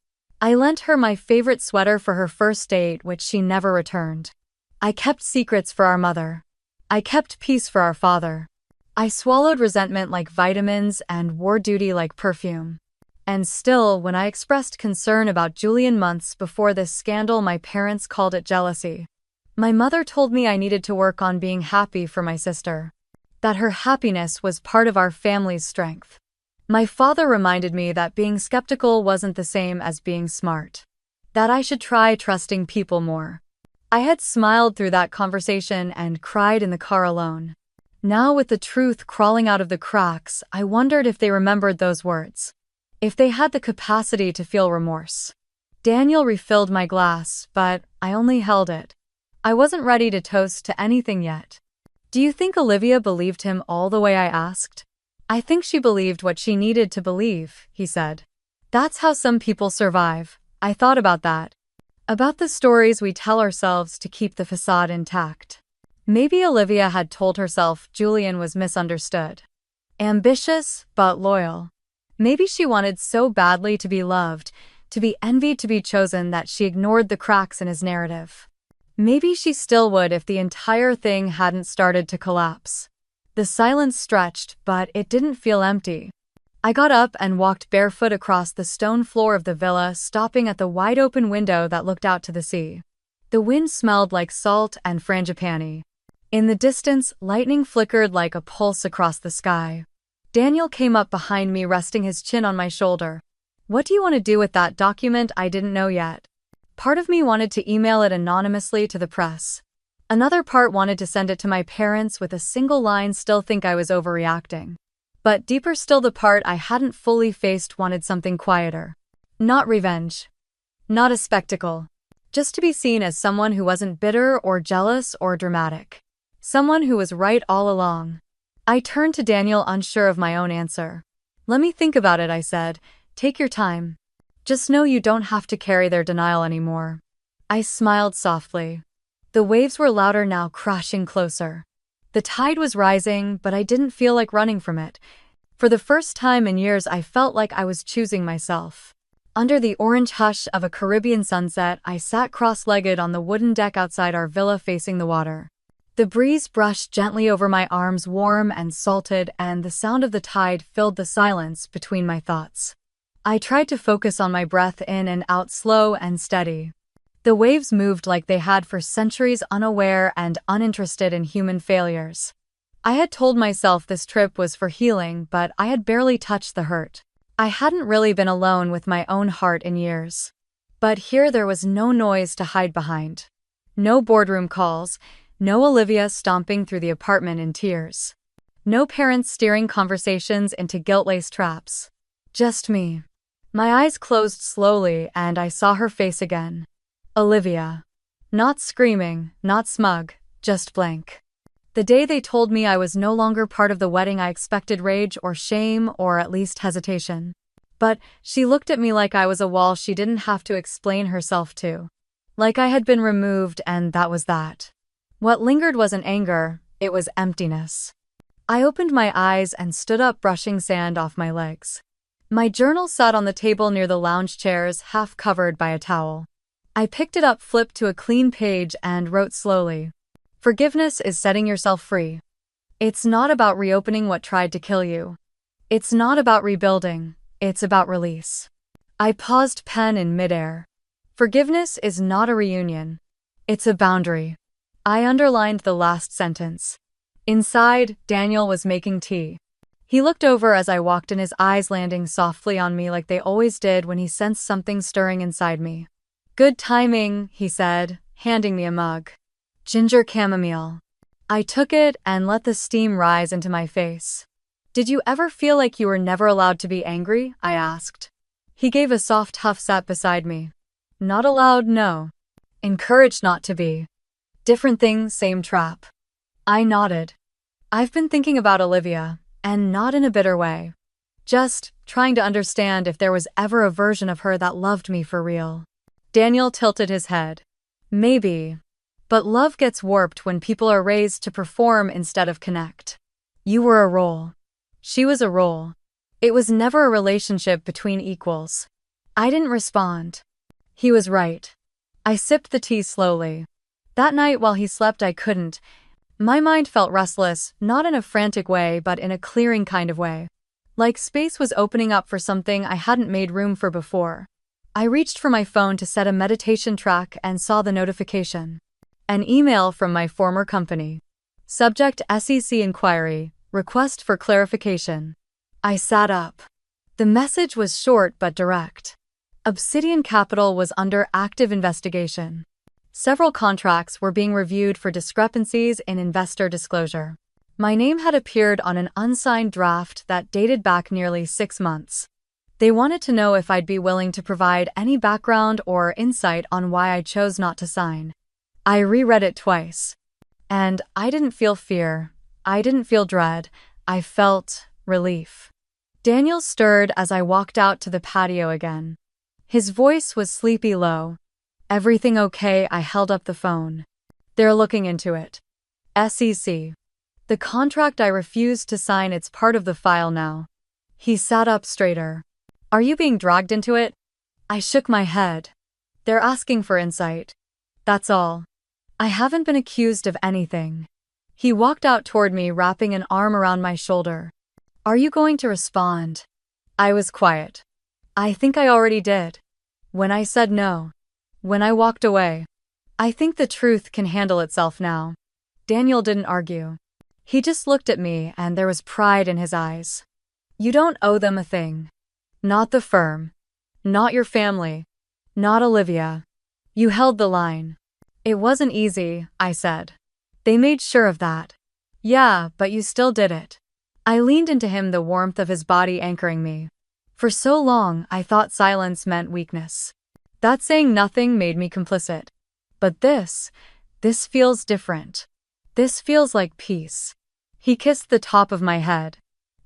Speaker 1: I lent her my favorite sweater for her first date, which she never returned. I kept secrets for our mother. I kept peace for our father. I swallowed resentment like vitamins and wore duty like perfume. And still, when I expressed concern about Julian months before this scandal, my parents called it jealousy. My mother told me I needed to work on being happy for my sister. That her happiness was part of our family's strength. My father reminded me that being skeptical wasn't the same as being smart. That I should try trusting people more. I had smiled through that conversation and cried in the car alone. Now, with the truth crawling out of the cracks, I wondered if they remembered those words. If they had the capacity to feel remorse. Daniel refilled my glass, but I only held it. I wasn't ready to toast to anything yet. "Do you think Olivia believed him all the way?" I asked. "I think she believed what she needed to believe," he said. "That's how some people survive." I thought about that. About the stories we tell ourselves to keep the facade intact. Maybe Olivia had told herself Julian was misunderstood. Ambitious, but loyal. Maybe she wanted so badly to be loved, to be envied, to be chosen, that she ignored the cracks in his narrative. Maybe she still would if the entire thing hadn't started to collapse. The silence stretched, but it didn't feel empty. I got up and walked barefoot across the stone floor of the villa, stopping at the wide-open window that looked out to the sea. The wind smelled like salt and frangipani. In the distance, lightning flickered like a pulse across the sky. Daniel came up behind me, resting his chin on my shoulder. "What do you want to do with that document?" I didn't know yet. Part of me wanted to email it anonymously to the press. Another part wanted to send it to my parents with a single line, "Still think I was overreacting." But deeper still, the part I hadn't fully faced wanted something quieter. Not revenge. Not a spectacle. Just to be seen as someone who wasn't bitter or jealous or dramatic. Someone who was right all along. I turned to Daniel, unsure of my own answer. "Let me think about it," I said. "Take your time. Just know you don't have to carry their denial anymore." I smiled softly. The waves were louder now, crashing closer. The tide was rising, but I didn't feel like running from it. For the first time in years, I felt like I was choosing myself. Under the orange hush of a Caribbean sunset, I sat cross-legged on the wooden deck outside our villa facing the water. The breeze brushed gently over my arms, warm and salted, and the sound of the tide filled the silence between my thoughts. I tried to focus on my breath in and out, slow and steady. The waves moved like they had for centuries, unaware and uninterested in human failures. I had told myself this trip was for healing, but I had barely touched the hurt. I hadn't really been alone with my own heart in years. But here there was no noise to hide behind. No boardroom calls, no Olivia stomping through the apartment in tears. No parents steering conversations into guilt-laced traps. Just me. My eyes closed slowly and I saw her face again. Olivia. Not screaming, not smug, just blank. The day they told me I was no longer part of the wedding, I expected rage or shame or at least hesitation. But she looked at me like I was a wall she didn't have to explain herself to. Like I had been removed and that was that. What lingered wasn't anger, it was emptiness. I opened my eyes and stood up, brushing sand off my legs. My journal sat on the table near the lounge chairs, half covered by a towel. I picked it up, flipped to a clean page, and wrote slowly. Forgiveness is setting yourself free. It's not about reopening what tried to kill you. It's not about rebuilding, it's about release. I paused, pen in midair. Forgiveness is not a reunion. It's a boundary. I underlined the last sentence. Inside, Daniel was making tea. He looked over as I walked in, his eyes landing softly on me like they always did when he sensed something stirring inside me. Good timing, he said, handing me a mug. Ginger chamomile. I took it and let the steam rise into my face. Did you ever feel like you were never allowed to be angry? I asked. He gave a soft huff, sat beside me. Not allowed, no. Encouraged not to be. Different thing, same trap. I nodded. I've been thinking about Olivia, and not in a bitter way. Just trying to understand if there was ever a version of her that loved me for real. Daniel tilted his head. Maybe. But love gets warped when people are raised to perform instead of connect. You were a role. She was a role. It was never a relationship between equals. I didn't respond. He was right. I sipped the tea slowly. That night while he slept, I couldn't. My mind felt restless, not in a frantic way but in a clearing kind of way. Like space was opening up for something I hadn't made room for before. I reached for my phone to set a meditation track and saw the notification. An email from my former company. Subject: SEC inquiry, request for clarification. I sat up. The message was short but direct. Obsidian Capital was under active investigation. Several contracts were being reviewed for discrepancies in investor disclosure. My name had appeared on an unsigned draft that dated back nearly 6 months. They wanted to know if I'd be willing to provide any background or insight on why I chose not to sign. I reread it twice. And I didn't feel fear. I didn't feel dread. I felt relief. Daniel stirred as I walked out to the patio again. His voice was sleepy low. Everything okay? I held up the phone. They're looking into it. SEC. The contract I refused to sign, it's part of the file now. He sat up straighter. Are you being dragged into it? I shook my head. They're asking for insight. That's all. I haven't been accused of anything. He walked out toward me, wrapping an arm around my shoulder. Are you going to respond? I was quiet. I think I already did. When I said no. When I walked away. I think the truth can handle itself now. Daniel didn't argue. He just looked at me and there was pride in his eyes. You don't owe them a thing. Not the firm. Not your family. Not Olivia. You held the line. It wasn't easy, I said. They made sure of that. Yeah, but you still did it. I leaned into him, the warmth of his body anchoring me. For so long, I thought silence meant weakness. That saying nothing made me complicit. But this feels different. This feels like peace. He kissed the top of my head.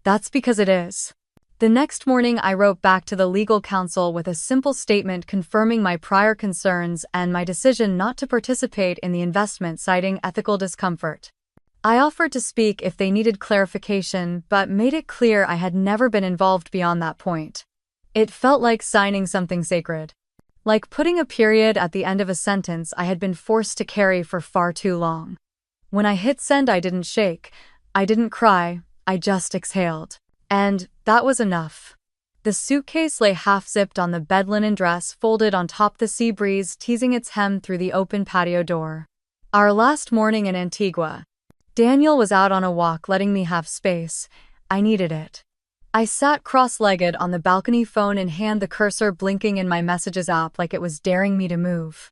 Speaker 1: That's because it is. The next morning, I wrote back to the legal counsel with a simple statement confirming my prior concerns and my decision not to participate in the investment, citing ethical discomfort. I offered to speak if they needed clarification, but made it clear I had never been involved beyond that point. It felt like signing something sacred. Like putting a period at the end of a sentence I had been forced to carry for far too long. When I hit send, I didn't shake. I didn't cry. I just exhaled. And that was enough. The suitcase lay half-zipped on the bed linen dress folded on top, the sea breeze teasing its hem through the open patio door. Our last morning in Antigua. Daniel was out on a walk, letting me have space. I needed it. I sat cross-legged on the balcony, phone in hand, the cursor blinking in my messages app like it was daring me to move.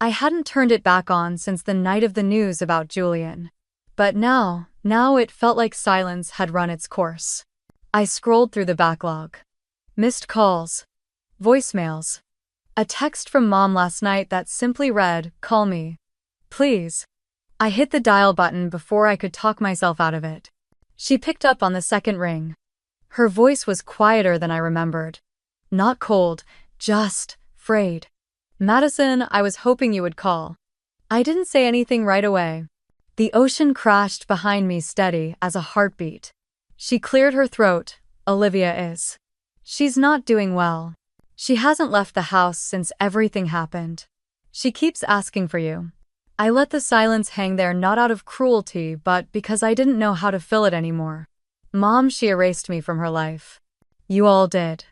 Speaker 1: I hadn't turned it back on since the night of the news about Julian. But now it felt like silence had run its course. I scrolled through the backlog. Missed calls. Voicemails. A text from Mom last night that simply read, "Call me. Please." I hit the dial button before I could talk myself out of it. She picked up on the second ring. Her voice was quieter than I remembered. Not cold, just frayed. "Madison, I was hoping you would call." I didn't say anything right away. The ocean crashed behind me, steady as a heartbeat. She cleared her throat. "Olivia is. She's not doing well. She hasn't left the house since everything happened. She keeps asking for you." I let the silence hang there, not out of cruelty, but because I didn't know how to fill it anymore. "Mom, she erased me from her life." "You all did."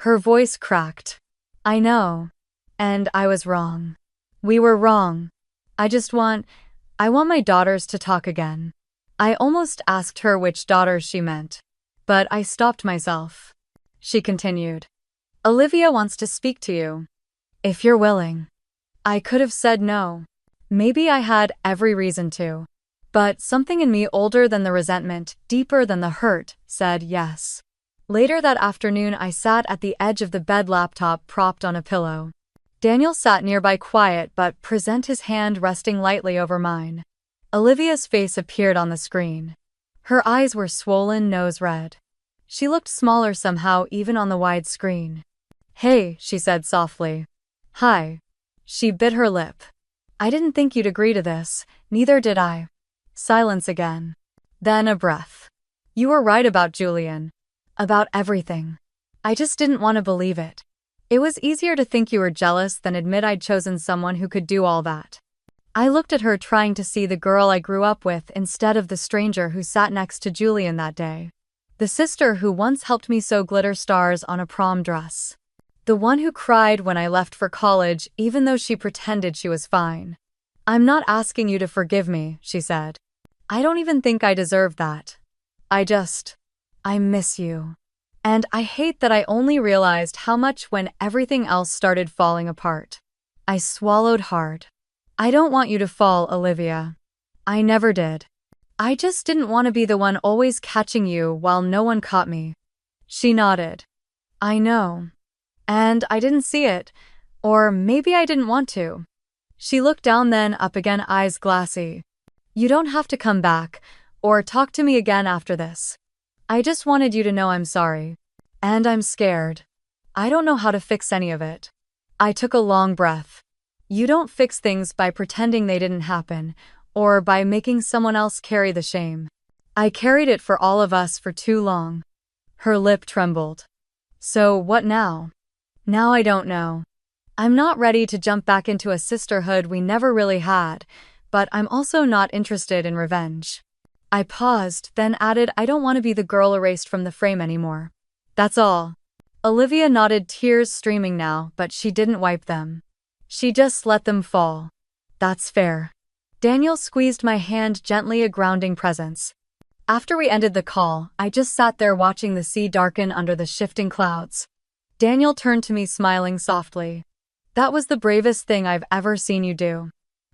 Speaker 1: Her voice cracked. "I know. And I was wrong. We were wrong. I want my daughters to talk again." I almost asked her which daughters she meant. But I stopped myself. She continued. "Olivia wants to speak to you. If you're willing." I could have said no. Maybe I had every reason to. But something in me, older than the resentment, deeper than the hurt, said yes. Later that afternoon, I sat at the edge of the bed, laptop propped on a pillow. Daniel sat nearby, quiet but present, his hand resting lightly over mine. Olivia's face appeared on the screen. Her eyes were swollen, nose red. She looked smaller somehow, even on the wide screen. "Hey," she said softly. "Hi." She bit her lip. "I didn't think you'd agree to this, neither did I." Silence again. Then a breath. "You were right about Julian. About everything. I just didn't want to believe it. It was easier to think you were jealous than admit I'd chosen someone who could do all that." I looked at her, trying to see the girl I grew up with instead of the stranger who sat next to Julian that day. The sister who once helped me sew glitter stars on a prom dress. The one who cried when I left for college, even though she pretended she was fine. "I'm not asking you to forgive me," she said. "I don't even think I deserve that. I miss you. And I hate that I only realized how much when everything else started falling apart." I swallowed hard. "I don't want you to fall, Olivia. I never did. I just didn't want to be the one always catching you while no one caught me." She nodded. "I know. And I didn't see it. Or maybe I didn't want to." She looked down, then up again, eyes glassy. "You don't have to come back or talk to me again after this. I just wanted you to know I'm sorry. And I'm scared. I don't know how to fix any of it." I took a long breath. "You don't fix things by pretending they didn't happen, or by making someone else carry the shame. I carried it for all of us for too long." Her lip trembled. "So what now?" "Now I don't know. I'm not ready to jump back into a sisterhood we never really had, but I'm also not interested in revenge." I paused, then added, "I don't want to be the girl erased from the frame anymore. That's all." Olivia nodded, tears streaming now, but she didn't wipe them. She just let them fall. "That's fair." Daniel squeezed my hand gently, a grounding presence. After we ended the call, I just sat there watching the sea darken under the shifting clouds. Daniel turned to me, smiling softly. "That was the bravest thing I've ever seen you do."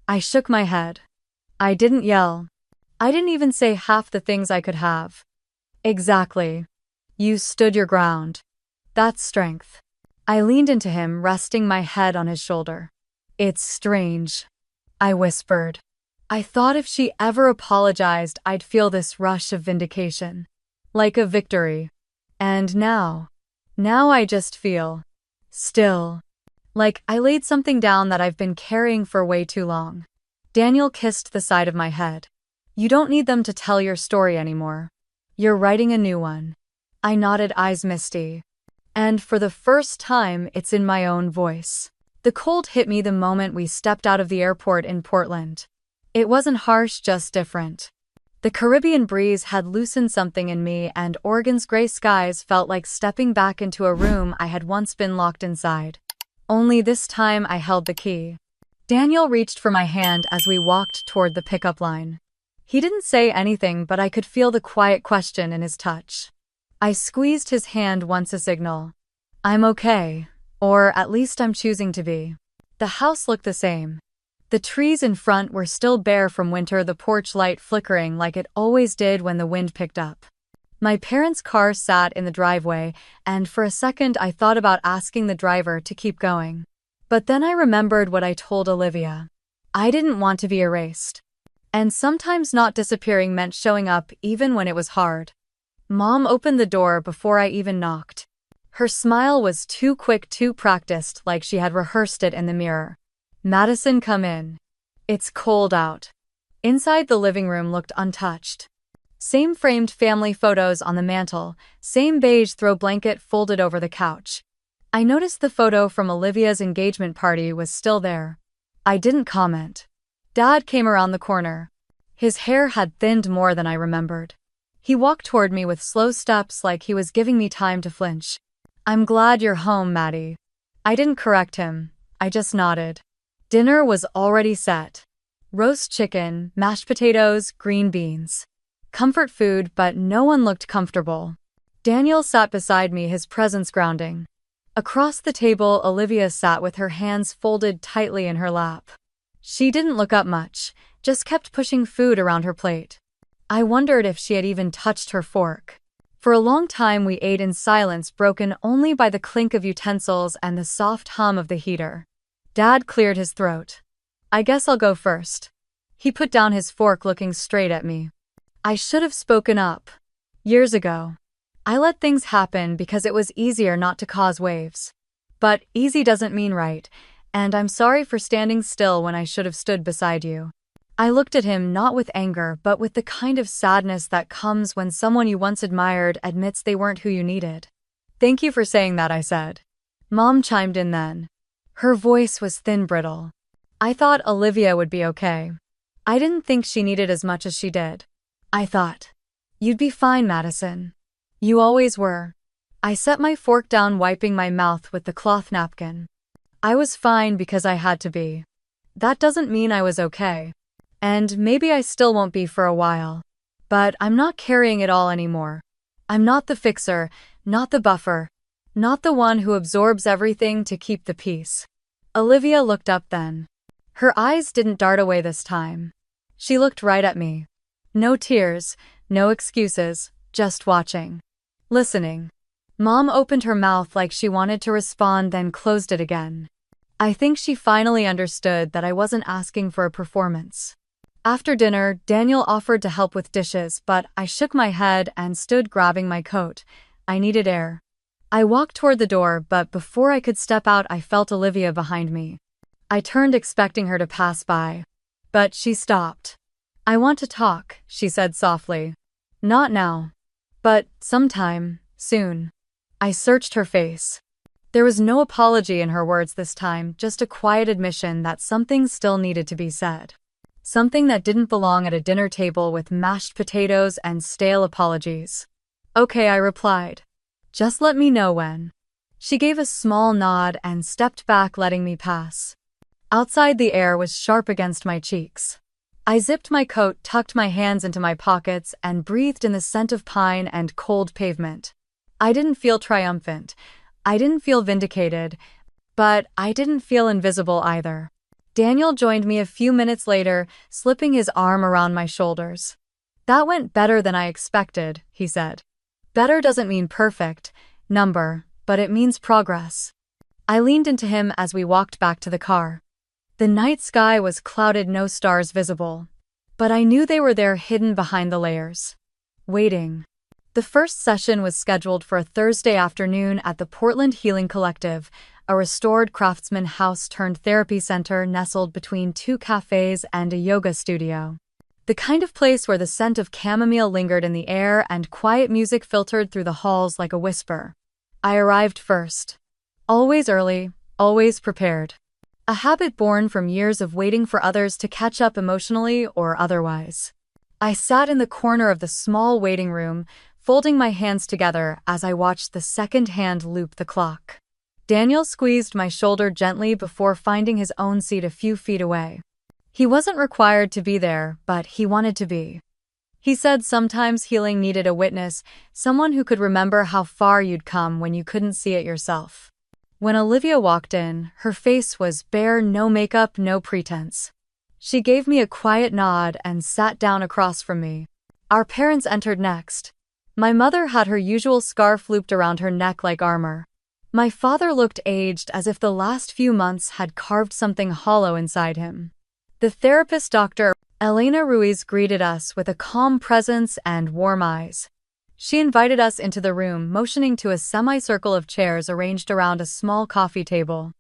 Speaker 1: I shook my head. I didn't yell. I didn't even say half the things I could have. "Exactly. You stood your ground. That's strength." I leaned into him, resting my head on his shoulder. "It's strange," I whispered. "I thought if she ever apologized, I'd feel this rush of vindication. Like a victory. And now I just feel still. Like I laid something down that I've been carrying for way too long." Daniel kissed the side of my head. You don't need them to tell your story anymore. You're writing a new one. I nodded, eyes misty. And for the first time, it's in my own voice. The cold hit me the moment we stepped out of the airport in Portland. It wasn't harsh, just different. The Caribbean breeze had loosened something in me, and Oregon's gray skies felt like stepping back into a room I had once been locked inside. Only this time I held the key. Daniel reached for my hand as we walked toward the pickup line. He didn't say anything, but I could feel the quiet question in his touch. I squeezed his hand once, a signal. I'm okay, or at least I'm choosing to be. The house looked the same. The trees in front were still bare from winter, the porch light flickering like it always did when the wind picked up. My parents' car sat in the driveway, and for a second I thought about asking the driver to keep going. But then I remembered what I told Olivia. I didn't want to be erased. And sometimes not disappearing meant showing up even when it was hard. Mom opened the door before I even knocked. Her smile was too quick, too practiced, like she had rehearsed it in the mirror. Madison, come in. It's cold out. Inside, the living room looked untouched. Same framed family photos on the mantel, same beige throw blanket folded over the couch. I noticed the photo from Olivia's engagement party was still there. I didn't comment. Dad came around the corner. His hair had thinned more than I remembered. He walked toward me with slow steps, like he was giving me time to flinch. I'm glad you're home, Maddie. I didn't correct him. I just nodded. Dinner was already set. Roast chicken, mashed potatoes, green beans. Comfort food, but no one looked comfortable. Daniel sat beside me, his presence grounding. Across the table, Olivia sat with her hands folded tightly in her lap. She didn't look up much, just kept pushing food around her plate. I wondered if she had even touched her fork. For a long time we ate in silence, broken only by the clink of utensils and the soft hum of the heater. Dad cleared his throat. I guess I'll go first. He put down his fork, looking straight at me. I should have spoken up. Years ago. I let things happen because it was easier not to cause waves. But easy doesn't mean right, and I'm sorry for standing still when I should have stood beside you. I looked at him, not with anger, but with the kind of sadness that comes when someone you once admired admits they weren't who you needed. Thank you for saying that, I said. Mom chimed in then. Her voice was thin, brittle. I thought Olivia would be okay. I didn't think she needed as much as she did. I thought, you'd be fine, Madison. You always were. I set my fork down, wiping my mouth with the cloth napkin. I was fine because I had to be. That doesn't mean I was okay. And maybe I still won't be for a while. But I'm not carrying it all anymore. I'm not the fixer, not the buffer, not the one who absorbs everything to keep the peace. Olivia looked up then. Her eyes didn't dart away this time. She looked right at me. No tears, no excuses, just watching. Listening. Mom opened her mouth like she wanted to respond, then closed it again. I think she finally understood that I wasn't asking for a performance. After dinner, Daniel offered to help with dishes, but I shook my head and stood grabbing my coat. I needed air. I walked toward the door, but before I could step out, I felt Olivia behind me. I turned, expecting her to pass by. But she stopped. I want to talk, she said softly. Not now. But sometime, soon. I searched her face. There was no apology in her words this time, just a quiet admission that something still needed to be said. Something that didn't belong at a dinner table with mashed potatoes and stale apologies. Okay, I replied. Just let me know when. She gave a small nod and stepped back, letting me pass. Outside, the air was sharp against my cheeks. I zipped my coat, tucked my hands into my pockets, and breathed in the scent of pine and cold pavement. I didn't feel triumphant. I didn't feel vindicated. But I didn't feel invisible either. Daniel joined me a few minutes later, slipping his arm around my shoulders. That went better than I expected, he said. Better doesn't mean perfect, but it means progress. I leaned into him as we walked back to the car. The night sky was clouded, no stars visible. But I knew they were there, hidden behind the layers. Waiting. The first session was scheduled for a Thursday afternoon at the Portland Healing Collective, a restored craftsman house turned therapy center nestled between two cafes and a yoga studio. The kind of place where the scent of chamomile lingered in the air and quiet music filtered through the halls like a whisper. I arrived first. Always early, always prepared. A habit born from years of waiting for others to catch up emotionally or otherwise. I sat in the corner of the small waiting room, folding my hands together as I watched the second hand loop the clock. Daniel squeezed my shoulder gently before finding his own seat a few feet away. He wasn't required to be there, but he wanted to be. He said sometimes healing needed a witness, someone who could remember how far you'd come when you couldn't see it yourself. When Olivia walked in, her face was bare, no makeup, no pretense. She gave me a quiet nod and sat down across from me. Our parents entered next. My mother had her usual scarf looped around her neck like armor. My father looked aged, as if the last few months had carved something hollow inside him. The therapist, Dr. Elena Ruiz, greeted us with a calm presence and warm eyes. She invited us into the room, motioning to a semicircle of chairs arranged around a small coffee table.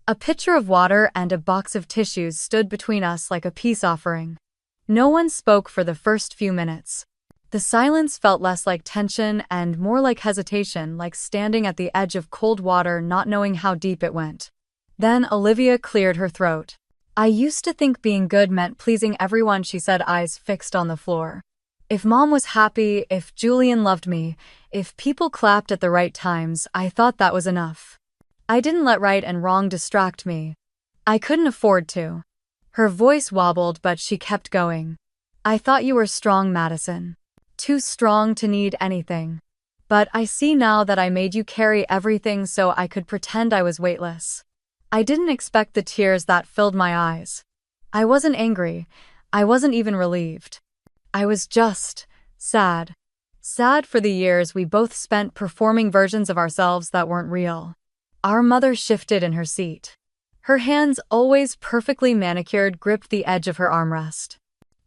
Speaker 1: A pitcher of water and a box of tissues stood between us like a peace offering. No one spoke for the first few minutes. The silence felt less like tension and more like hesitation, like standing at the edge of cold water not knowing how deep it went. Then Olivia cleared her throat. "I used to think being good meant pleasing everyone," she said, eyes fixed on the floor. "If Mom was happy, if Julian loved me, if people clapped at the right times, I thought that was enough. I didn't let right and wrong distract me. I couldn't afford to." Her voice wobbled, but she kept going. "I thought you were strong, Madison. Too strong to need anything. But I see now that I made you carry everything so I could pretend I was weightless." I didn't expect the tears that filled my eyes. I wasn't angry. I wasn't even relieved. I was just sad. Sad for the years we both spent performing versions of ourselves that weren't real. Our mother shifted in her seat. Her hands, always perfectly manicured, gripped the edge of her armrest.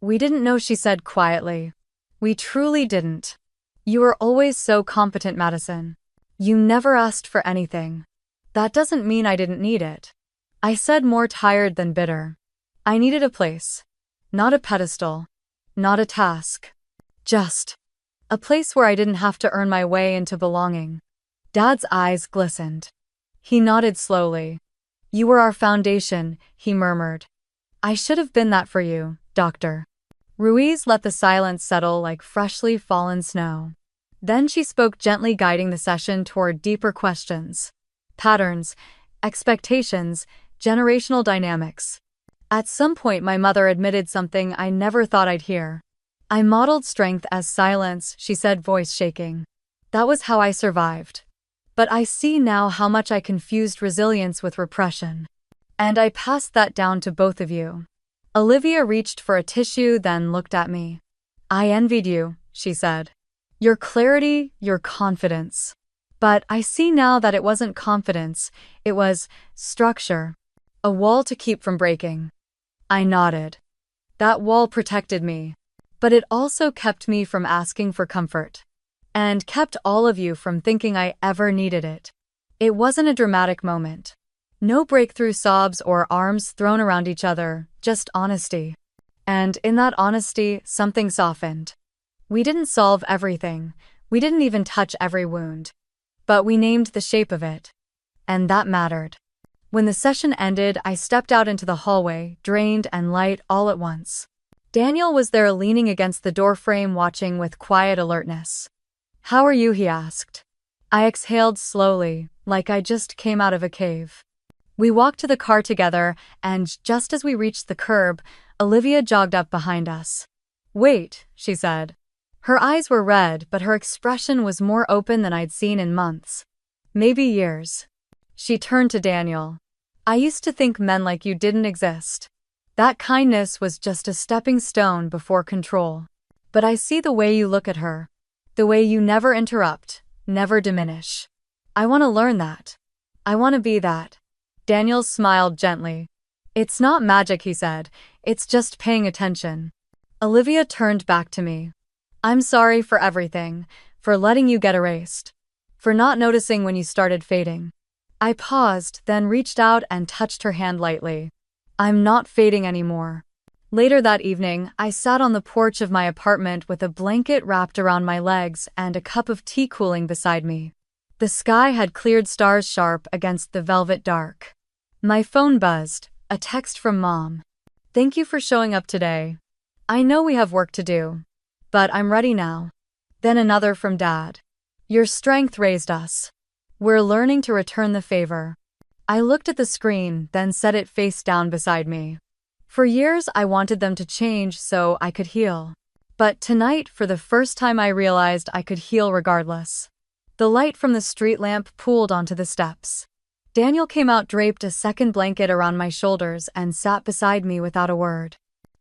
Speaker 1: "We didn't know," she said quietly. "We truly didn't. You were always so competent, Madison. You never asked for anything." "That doesn't mean I didn't need it," I said, more tired than bitter. "I needed a place. Not a pedestal. Not a task. Just a place where I didn't have to earn my way into belonging." Dad's eyes glistened. He nodded slowly. "You were our foundation," he murmured. "I should have been that for you, Doctor." Ruiz let the silence settle like freshly fallen snow. Then she spoke gently, guiding the session toward deeper questions. Patterns, expectations, generational dynamics. At some point, my mother admitted something I never thought I'd hear. "I modeled strength as silence," she said, voice shaking. "That was how I survived. But I see now how much I confused resilience with repression. And I passed that down to both of you." Olivia reached for a tissue, then looked at me. "I envied you," she said. "Your clarity, your confidence. But I see now that it wasn't confidence, it was structure. A wall to keep from breaking." I nodded. "That wall protected me. But it also kept me from asking for comfort. And kept all of you from thinking I ever needed it." It wasn't a dramatic moment. No breakthrough sobs or arms thrown around each other, just honesty. And in that honesty, something softened. We didn't solve everything. We didn't even touch every wound. But we named the shape of it. And that mattered. When the session ended, I stepped out into the hallway, drained and light all at once. Daniel was there, leaning against the doorframe, watching with quiet alertness. "How are you?" he asked. I exhaled slowly, like I just came out of a cave. We walked to the car together, and just as we reached the curb, Olivia jogged up behind us. "Wait," she said. Her eyes were red, but her expression was more open than I'd seen in months. Maybe years. She turned to Daniel. "I used to think men like you didn't exist. That kindness was just a stepping stone before control. But I see the way you look at her. The way you never interrupt, never diminish. I want to learn that. I want to be that." Daniel smiled gently. "It's not magic," he said. "It's just paying attention." Olivia turned back to me. "I'm sorry for everything, for letting you get erased. For not noticing when you started fading." I paused, then reached out and touched her hand lightly. "I'm not fading anymore. Later that evening, I sat on the porch of my apartment with a blanket wrapped around my legs and a cup of tea cooling beside me. The sky had cleared, stars sharp against the velvet dark. My phone buzzed, a text from Mom. "Thank you for showing up today. I know we have work to do, but I'm ready now." Then another from Dad. "Your strength raised us. We're learning to return the favor." I looked at the screen, then set it face down beside me. For years, I wanted them to change so I could heal. But tonight, for the first time, I realized I could heal regardless. The light from the street lamp pooled onto the steps. Daniel came out, draped a second blanket around my shoulders, and sat beside me without a word.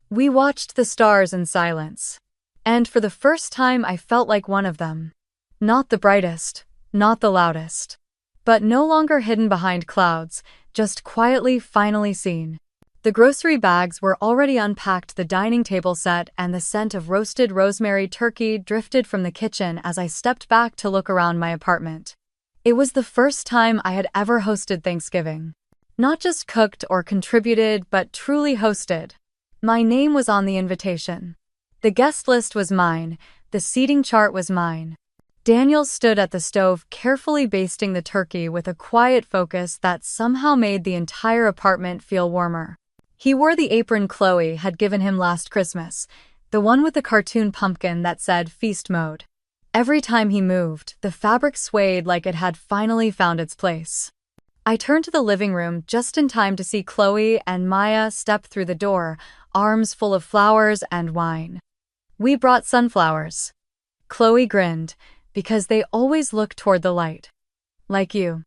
Speaker 1: We watched the stars in silence. And for the first time, I felt like one of them. Not the brightest, not the loudest, but no longer hidden behind clouds, just quietly, finally seen. The grocery bags were already unpacked, the dining table set, and the scent of roasted rosemary turkey drifted from the kitchen as I stepped back to look around my apartment. It was the first time I had ever hosted Thanksgiving. Not just cooked or contributed, but truly hosted. My name was on the invitation. The guest list was mine, the seating chart was mine. Daniel stood at the stove, carefully basting the turkey with a quiet focus that somehow made the entire apartment feel warmer. He wore the apron Chloe had given him last Christmas, the one with the cartoon pumpkin that said feast mode. Every time he moved, the fabric swayed like it had finally found its place. I turned to the living room just in time to see Chloe and Maya step through the door, arms full of flowers and wine. "We brought sunflowers." Chloe grinned, "because they always look toward the light. Like you."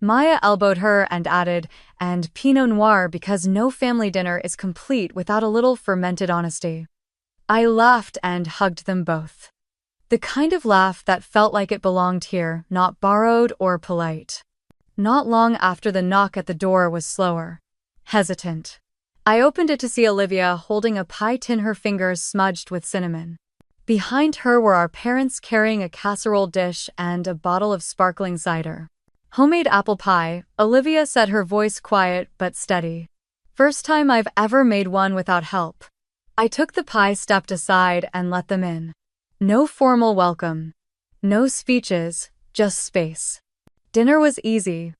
Speaker 1: Maya elbowed her and added, "And Pinot Noir, because no family dinner is complete without a little fermented honesty." I laughed and hugged them both. The kind of laugh that felt like it belonged here, not borrowed or polite. Not long after, the knock at the door was slower, hesitant. I opened it to see Olivia holding a pie tin, her fingers smudged with cinnamon. Behind her were our parents carrying a casserole dish and a bottle of sparkling cider. "Homemade apple pie," Olivia said, her voice quiet but steady. "First time I've ever made one without help." I took the pie, stepped aside, and let them in. No formal welcome. No speeches, just space. Dinner was easy,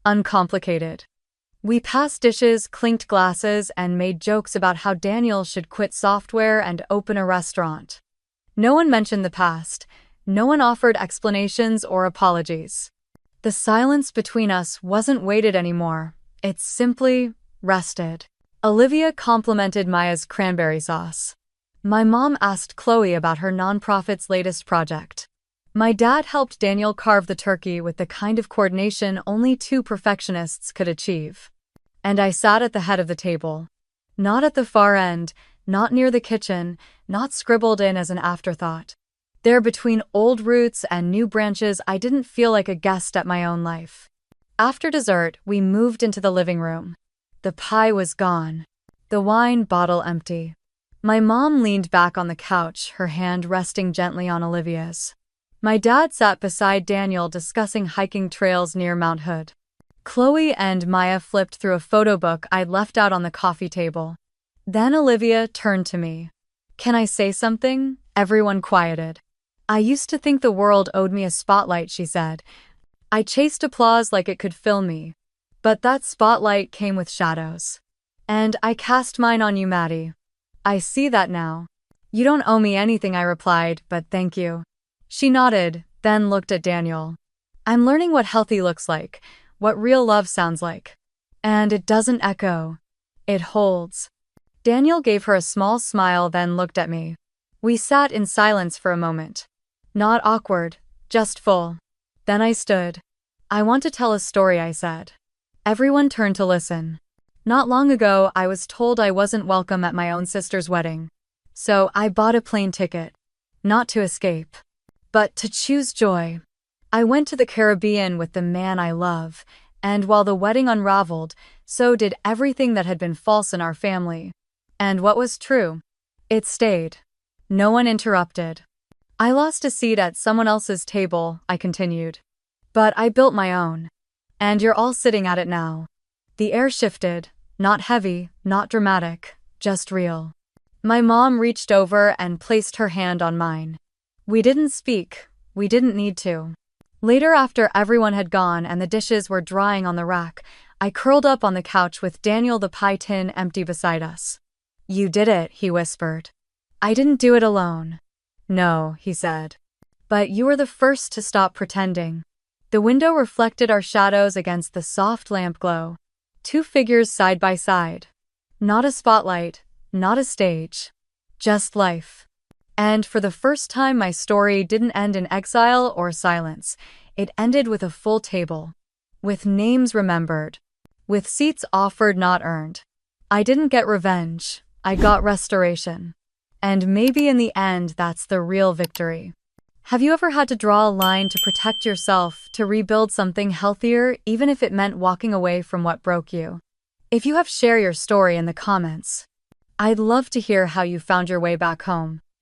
Speaker 1: uncomplicated. We passed dishes, clinked glasses, and made jokes about how Daniel should quit software and open a restaurant. No one mentioned the past. No one offered explanations or apologies. The silence between us wasn't weighted anymore. It simply rested. Olivia complimented Maya's cranberry sauce. My mom asked Chloe about her nonprofit's latest project. My dad helped Daniel carve the turkey with the kind of coordination only two perfectionists could achieve. And I sat at the head of the table. Not at the far end, not near the kitchen, not scribbled in as an afterthought. There, between old roots and new branches, I didn't feel like a guest at my own life. After dessert, we moved into the living room. The pie was gone. The wine bottle empty. My mom leaned back on the couch, her hand resting gently on Olivia's. My dad sat beside Daniel, discussing hiking trails near Mount Hood. Chloe and Maya flipped through a photo book I'd left out on the coffee table. Then Olivia turned to me. "Can I say something?" Everyone quieted. "I used to think the world owed me a spotlight," she said. "I chased applause like it could fill me. But that spotlight came with shadows. And I cast mine on you, Maddie. I see that now." "You don't owe me anything," I replied, "but thank you." She nodded, then looked at Daniel. "I'm learning what healthy looks like, what real love sounds like. And it doesn't echo. It holds." Daniel gave her a small smile, then looked at me. We sat in silence for a moment. Not awkward, just full. Then I stood. "I want to tell a story," I said. Everyone turned to listen. Not long ago, I was told I wasn't welcome at my own sister's wedding. So I bought a plane ticket. Not to escape, but to choose joy. I went to the Caribbean with the man I love, and while the wedding unraveled, so did everything that had been false in our family. And what was true? It stayed. No one interrupted. "I lost a seat at someone else's table," I continued. "But I built my own. And you're all sitting at it now." The air shifted, not heavy, not dramatic, just real. My mom reached over and placed her hand on mine. We didn't speak. We didn't need to. Later, after everyone had gone and the dishes were drying on the rack, I curled up on the couch with Daniel the pie tin empty beside us. You did it, he whispered. I didn't do it alone. No, he said. But you were the first to stop pretending. The window reflected our shadows against the soft lamp glow. Two figures side by side. Not a spotlight, not a stage. Just life. And for the first time, my story didn't end in exile or silence. It ended with a full table. With names remembered. With seats offered, not earned. I didn't get revenge. I got restoration. And maybe in the end, that's the real victory. Have you ever had to draw a line to protect yourself, to rebuild something healthier, even if it meant walking away from what broke you? If you have, share your story in the comments. I'd love to hear how you found your way back home.